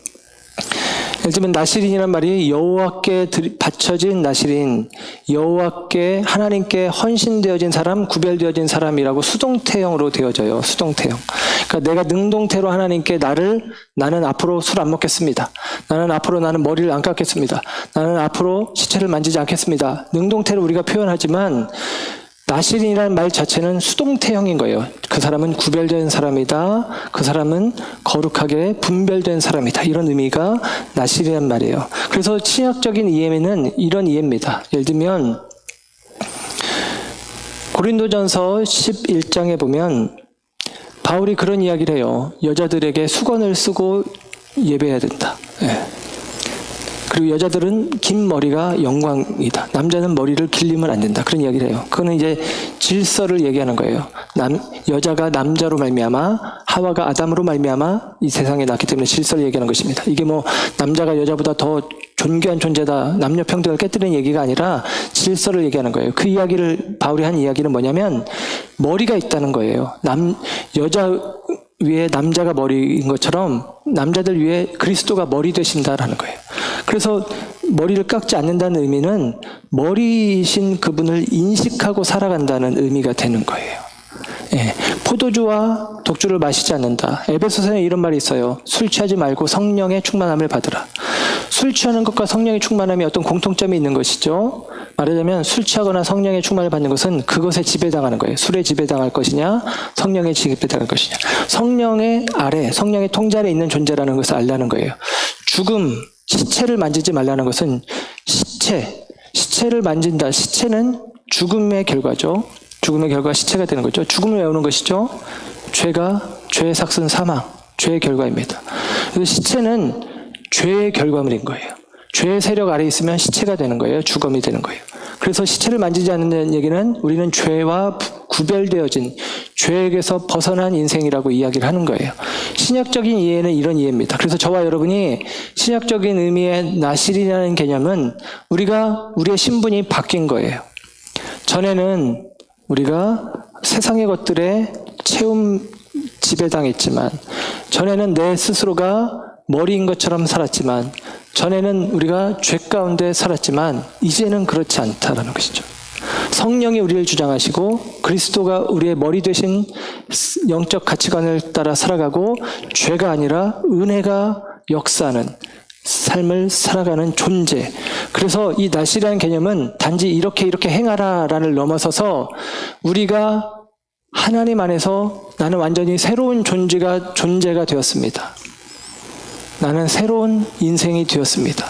예를 들면 나실인이란 말이 여호와께 바쳐진 나실인, 여호와께 하나님께 헌신되어진 사람, 구별되어진 사람이라고 수동태형으로 되어져요. 수동태형. 그러니까 내가 능동태로 하나님께 나는 앞으로 술 안 먹겠습니다. 나는 머리를 안 깎겠습니다. 나는 앞으로 시체를 만지지 않겠습니다. 능동태로 우리가 표현하지만 나실인이라는 말 자체는 수동태형인 거예요. 그 사람은 구별된 사람이다. 그 사람은 거룩하게 분별된 사람이다. 이런 의미가 나실이란 말이에요. 그래서 신약적인 이해는 이런 이해입니다. 예를 들면 고린도전서 11장에 보면 바울이 그런 이야기를 해요. 여자들에게 수건을 쓰고 예배해야 된다. 예. 그리고 여자들은 긴 머리가 영광이다. 남자는 머리를 길리면 안 된다. 그런 이야기를 해요. 그거는 이제 질서를 얘기하는 거예요. 여자가 남자로 말미암아 하와가 아담으로 말미암아 이 세상에 났기 때문에 질서를 얘기하는 것입니다. 이게 뭐 남자가 여자보다 더 존귀한 존재다, 남녀 평등을 깨뜨리는 얘기가 아니라 질서를 얘기하는 거예요. 그 이야기를 바울이 한 이야기는 뭐냐면 머리가 있다는 거예요. 여자 위에 남자가 머리인 것처럼 남자들 위에 그리스도가 머리 되신다라는 거예요. 그래서 머리를 깎지 않는다는 의미는 머리이신 그분을 인식하고 살아간다는 의미가 되는 거예요. 예, 포도주와 독주를 마시지 않는다. 에베소서에 이런 말이 있어요. 술 취하지 말고 성령의 충만함을 받으라. 술 취하는 것과 성령의 충만함이 어떤 공통점이 있는 것이죠. 말하자면 술 취하거나 성령의 충만을 받는 것은 그것에 지배당하는 거예요. 술에 지배당할 것이냐, 성령에 지배당할 것이냐. 성령의 아래, 성령의 통제 아래 있는 존재라는 것을 알라는 거예요. 죽음, 시체를 만지지 말라는 것은 시체를 만진다. 시체는 죽음의 결과죠. 죽음의 결과가 시체가 되는 거죠. 죽음을 외우는 것이죠. 죄의 삭슨 사망, 죄의 결과입니다. 그래서 시체는 죄의 결과물인 거예요. 죄의 세력 아래 있으면 시체가 되는 거예요. 죽음이 되는 거예요. 그래서 시체를 만지지 않는다는 얘기는 우리는 죄와 구별되어진, 죄에게서 벗어난 인생이라고 이야기를 하는 거예요. 신약적인 이해는 이런 이해입니다. 그래서 저와 여러분이 신약적인 의미의 나실이라는 개념은 우리의 신분이 바뀐 거예요. 전에는 우리가 세상의 것들에 지배당했지만, 전에는 내 스스로가 머리인 것처럼 살았지만, 전에는 우리가 죄 가운데 살았지만 이제는 그렇지 않다라는 것이죠. 성령이 우리를 주장하시고 그리스도가 우리의 머리 되신 영적 가치관을 따라 살아가고 죄가 아니라 은혜가 역사하는 삶을 살아가는 존재. 그래서 이 나시라는 개념은 단지 이렇게 행하라라를 넘어서서 우리가 하나님 안에서 나는 완전히 새로운 존재가 되었습니다. 나는 새로운 인생이 되었습니다.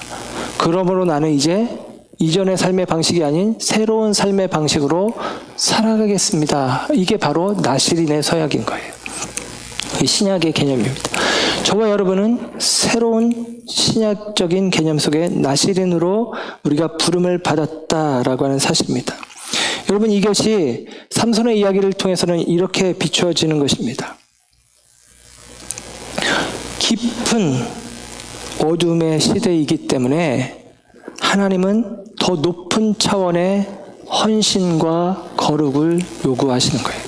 그러므로 나는 이제 이전의 삶의 방식이 아닌 새로운 삶의 방식으로 살아가겠습니다. 이게 바로 나실인의 서약인 거예요. 이 신약의 개념입니다. 저와 여러분은 새로운 신약적인 개념 속에 나실인으로 우리가 부름을 받았다라고 하는 사실입니다. 여러분, 이것이 삼손의 이야기를 통해서는 이렇게 비추어지는 것입니다. 깊은 어둠의 시대이기 때문에 하나님은 더 높은 차원의 헌신과 거룩을 요구하시는 거예요.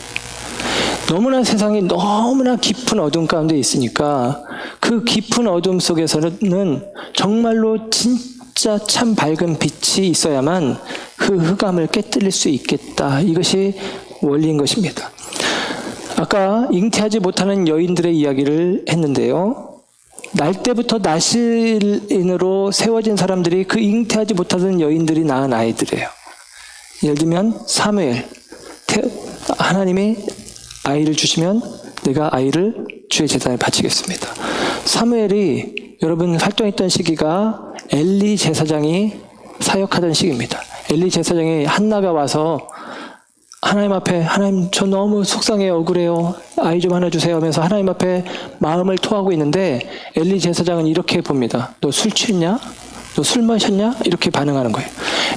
너무나 세상이 너무나 깊은 어둠 가운데 있으니까 그 깊은 어둠 속에서는 정말로 진짜 참 밝은 빛이 있어야만 그 흑암을 깨뜨릴 수 있겠다. 이것이 원리인 것입니다. 아까 잉태하지 못하는 여인들의 이야기를 했는데요. 날 때부터 나실인으로 세워진 사람들이 그 잉태하지 못하던 여인들이 낳은 아이들이에요. 예를 들면 사무엘, 하나님이 아이를 주시면 내가 아이를 주의 제단에 바치겠습니다. 사무엘이 여러분 활동했던 시기가 엘리 제사장이 사역하던 시기입니다. 엘리 제사장이 한나가 와서 하나님 앞에, 하나님 저 너무 속상해요, 억울해요, 아이 좀 하나 주세요 하면서 하나님 앞에 마음을 토하고 있는데 엘리 제사장은 이렇게 봅니다. 너 술 취했냐? 너 술 마셨냐? 이렇게 반응하는 거예요.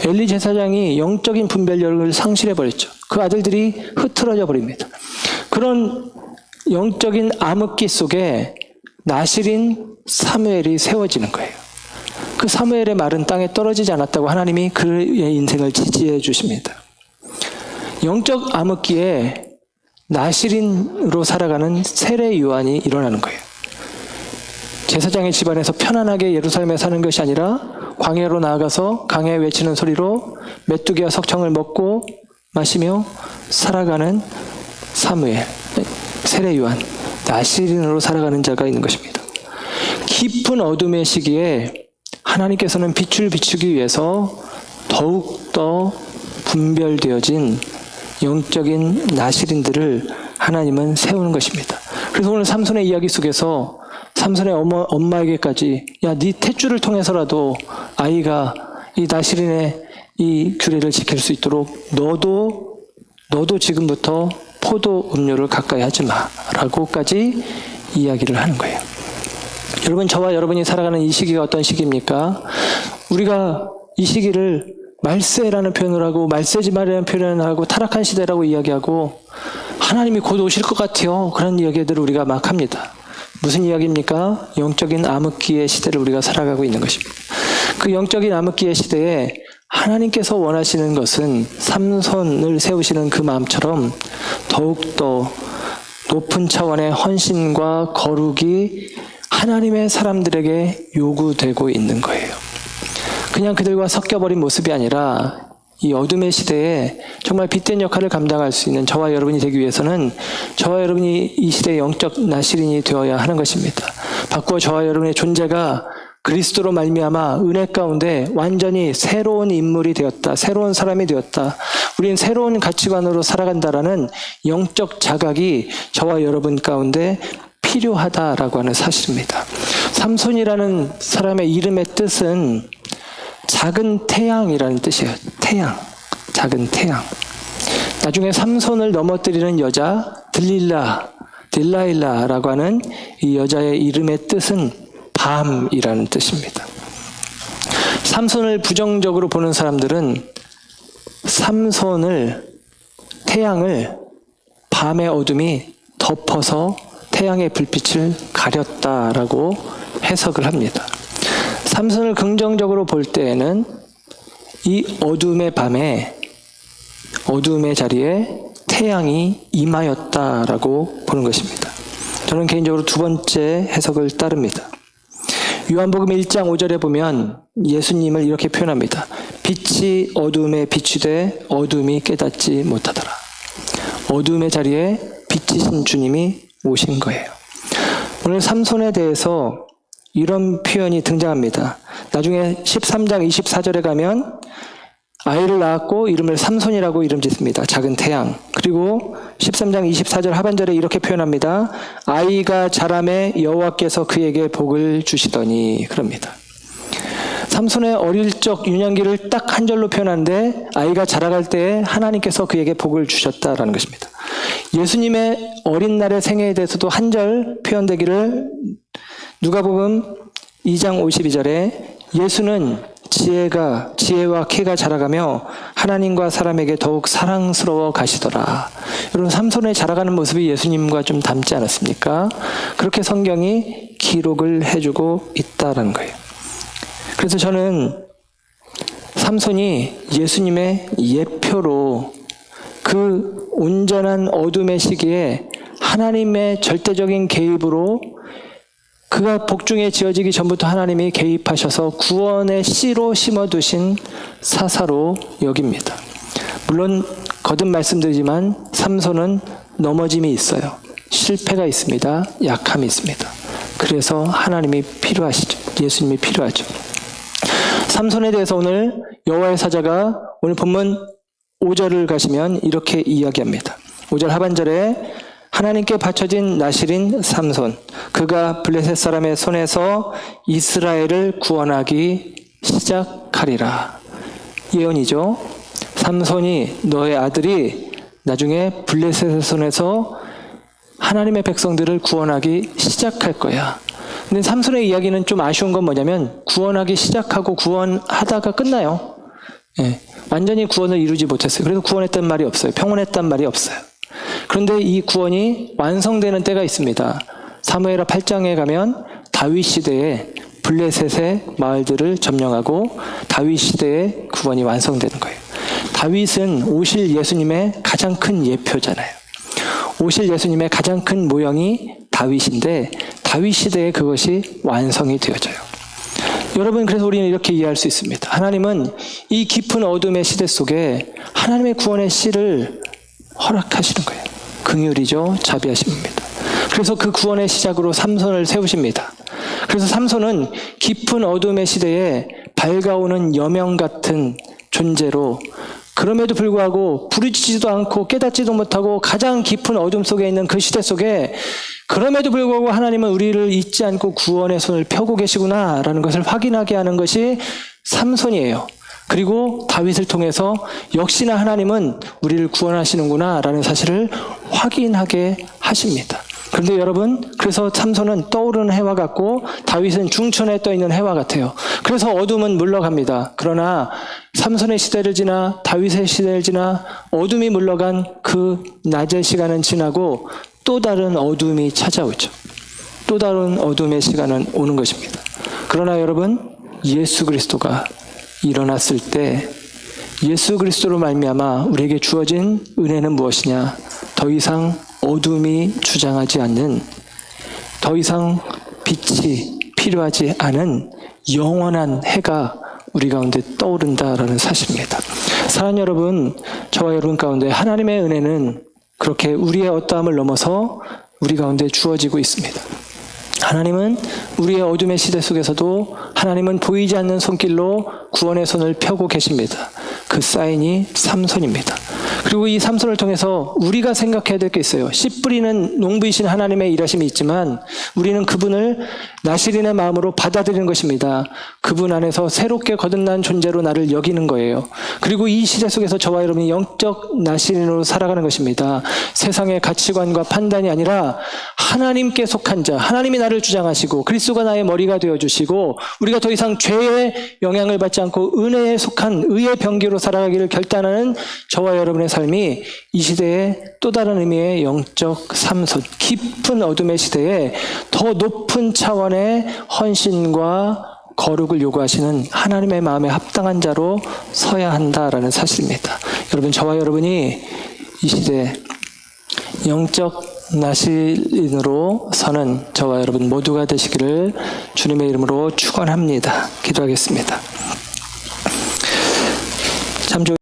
엘리 제사장이 영적인 분별력을 상실해버렸죠. 그 아들들이 흐트러져 버립니다. 그런 영적인 암흑기 속에 나실인 사무엘이 세워지는 거예요. 그 사무엘의 말은 땅에 떨어지지 않았다고 하나님이 그의 인생을 지지해 주십니다. 영적 암흑기에 나실인으로 살아가는 세례 요한이 일어나는 거예요. 제사장의 집안에서 편안하게 예루살렘에 사는 것이 아니라 광야로 나아가서 강야에 외치는 소리로 메뚜기와 석청을 먹고 마시며 살아가는 사무엘, 세례 요한, 나실인으로 살아가는 자가 있는 것입니다. 깊은 어둠의 시기에 하나님께서는 빛을 비추기 위해서 더욱더 분별되어진 영적인 나실인들을 하나님은 세우는 것입니다. 그래서 오늘 삼손의 이야기 속에서 삼손의 엄마에게까지 야, 네 탯줄을 통해서라도 아이가 이 나실인의 이 규례를 지킬 수 있도록 너도 지금부터 포도 음료를 가까이 하지 마 라고까지 이야기를 하는 거예요. 여러분, 저와 여러분이 살아가는 이 시기가 어떤 시기입니까? 우리가 이 시기를 말세라는 표현을 하고 말세지말이라는 표현을 하고 타락한 시대라고 이야기하고 하나님이 곧 오실 것 같아요. 그런 이야기들을 우리가 막 합니다. 무슨 이야기입니까? 영적인 암흑기의 시대를 우리가 살아가고 있는 것입니다. 그 영적인 암흑기의 시대에 하나님께서 원하시는 것은 삼손을 세우시는 그 마음처럼 더욱더 높은 차원의 헌신과 거룩이 하나님의 사람들에게 요구되고 있는 거예요. 그냥 그들과 섞여버린 모습이 아니라 이 어둠의 시대에 정말 빛된 역할을 감당할 수 있는 저와 여러분이 되기 위해서는 저와 여러분이 이 시대의 영적 나시린이 되어야 하는 것입니다. 바꾸어 저와 여러분의 존재가 그리스도로 말미암아 은혜 가운데 완전히 새로운 인물이 되었다. 새로운 사람이 되었다. 우리는 새로운 가치관으로 살아간다라는 영적 자각이 저와 여러분 가운데 필요하다라고 하는 사실입니다. 삼손이라는 사람의 이름의 뜻은 작은 태양이라는 뜻이에요. 태양, 작은 태양. 나중에 삼손을 넘어뜨리는 여자 딜라일라라고 하는 이 여자의 이름의 뜻은 밤이라는 뜻입니다. 삼손을 부정적으로 보는 사람들은 태양을 밤의 어둠이 덮어서 태양의 불빛을 가렸다라고 해석을 합니다. 삼손을 긍정적으로 볼 때에는 이 어둠의 밤에 어둠의 자리에 태양이 임하였다라고 보는 것입니다. 저는 개인적으로 두 번째 해석을 따릅니다. 요한복음 1장 5절에 보면 예수님을 이렇게 표현합니다. 빛이 어둠에 비추되 어둠이 깨닫지 못하더라. 어둠의 자리에 빛이신 주님이 오신 거예요. 오늘 삼손에 대해서 이런 표현이 등장합니다. 나중에 13장 24절에 가면 아이를 낳았고 이름을 삼손이라고 이름 짓습니다. 작은 태양. 그리고 13장 24절 하반절에 이렇게 표현합니다. 아이가 자라매 여호와께서 그에게 복을 주시더니 그럽니다. 삼손의 어릴 적 유년기를 딱 한 절로 표현하는데 아이가 자라갈 때에 하나님께서 그에게 복을 주셨다라는 것입니다. 예수님의 어린 날의 생애에 대해서도 한 절 표현되기를 누가복음 2장 52절에 예수는 지혜와 키가 자라가며 하나님과 사람에게 더욱 사랑스러워 가시더라. 여러분 삼손의 자라가는 모습이 예수님과 좀 닮지 않았습니까? 그렇게 성경이 기록을 해주고 있다는 거예요. 그래서 저는 삼손이 예수님의 예표로 그 온전한 어둠의 시기에 하나님의 절대적인 개입으로 그가 복중에 지어지기 전부터 하나님이 개입하셔서 구원의 씨로 심어두신 사사로 여깁니다. 물론 거듭 말씀드리지만 삼손은 넘어짐이 있어요. 실패가 있습니다. 약함이 있습니다. 그래서 하나님이 필요하시죠. 예수님이 필요하죠. 삼손에 대해서 오늘 여호와의 사자가 오늘 본문 5절을 가시면 이렇게 이야기합니다. 5절 하반절에 하나님께 바쳐진 나실인 삼손, 그가 블레셋 사람의 손에서 이스라엘을 구원하기 시작하리라. 예언이죠. 삼손이 너의 아들이 나중에 블레셋의 손에서 하나님의 백성들을 구원하기 시작할 거야. 근데 삼손의 이야기는 좀 아쉬운 건 뭐냐면 구원하기 시작하고 구원하다가 끝나요. 예, 완전히 구원을 이루지 못했어요. 그래서 구원했단 말이 없어요. 평온했단 말이 없어요. 그런데 이 구원이 완성되는 때가 있습니다. 사무엘하 8장에 가면 다윗 시대에 블레셋의 마을들을 점령하고 다윗 시대에 구원이 완성되는 거예요. 다윗은 오실 예수님의 가장 큰 예표잖아요. 오실 예수님의 가장 큰 모형이 다윗인데 다윗 시대에 그것이 완성이 되어져요. 여러분, 그래서 우리는 이렇게 이해할 수 있습니다. 하나님은 이 깊은 어둠의 시대 속에 하나님의 구원의 씨를 허락하시는 거예요. 긍휼이죠. 자비하십니다. 그래서 그 구원의 시작으로 삼손을 세우십니다. 그래서 삼손은 깊은 어둠의 시대에 밝아오는 여명 같은 존재로 그럼에도 불구하고 부르짖지도 않고 깨닫지도 못하고 가장 깊은 어둠 속에 있는 그 시대 속에 그럼에도 불구하고 하나님은 우리를 잊지 않고 구원의 손을 펴고 계시구나라는 것을 확인하게 하는 것이 삼손이에요. 그리고 다윗을 통해서 역시나 하나님은 우리를 구원하시는구나 라는 사실을 확인하게 하십니다. 그런데 여러분, 그래서 삼손은 떠오르는 해와 같고 다윗은 중천에 떠있는 해와 같아요. 그래서 어둠은 물러갑니다. 그러나 삼손의 시대를 지나 다윗의 시대를 지나 어둠이 물러간 그 낮의 시간은 지나고 또 다른 어둠이 찾아오죠. 또 다른 어둠의 시간은 오는 것입니다. 그러나 여러분, 예수 그리스도가 일어났을 때 예수 그리스도로 말미암아 우리에게 주어진 은혜는 무엇이냐? 더 이상 어둠이 주장하지 않는, 더 이상 빛이 필요하지 않은 영원한 해가 우리 가운데 떠오른다라는 사실입니다. 사랑하는 여러분, 저와 여러분 가운데 하나님의 은혜는 그렇게 우리의 어떠함을 넘어서 우리 가운데 주어지고 있습니다. 하나님은 우리의 어둠의 시대 속에서도 하나님은 보이지 않는 손길로 구원의 손을 펴고 계십니다. 그 사인이 삼손입니다. 그리고 이 삼손을 통해서 우리가 생각해야 될 게 있어요. 씨 뿌리는 농부이신 하나님의 일하심이 있지만 우리는 그분을 나시린의 마음으로 받아들이는 것입니다. 그분 안에서 새롭게 거듭난 존재로 나를 여기는 거예요. 그리고 이 시대 속에서 저와 여러분이 영적 나시린으로 살아가는 것입니다. 세상의 가치관과 판단이 아니라 하나님께 속한 자, 하나님이 나를 주장하시고 그리스도가 나의 머리가 되어주시고 우리가 더 이상 죄의 영향을 받지 않고 은혜에 속한 의의 병기로 살아가기를 결단하는 저와 여러분의 삶이 이 시대의 또 다른 의미의 영적 삼손, 깊은 어둠의 시대에 더 높은 차원의 헌신과 거룩을 요구하시는 하나님의 마음에 합당한 자로 서야 한다라는 사실입니다. 여러분, 저와 여러분이 이 시대 영적 나시린으로 서는 저와 여러분 모두가 되시기를 주님의 이름으로 축원합니다. 기도하겠습니다. 참 좋은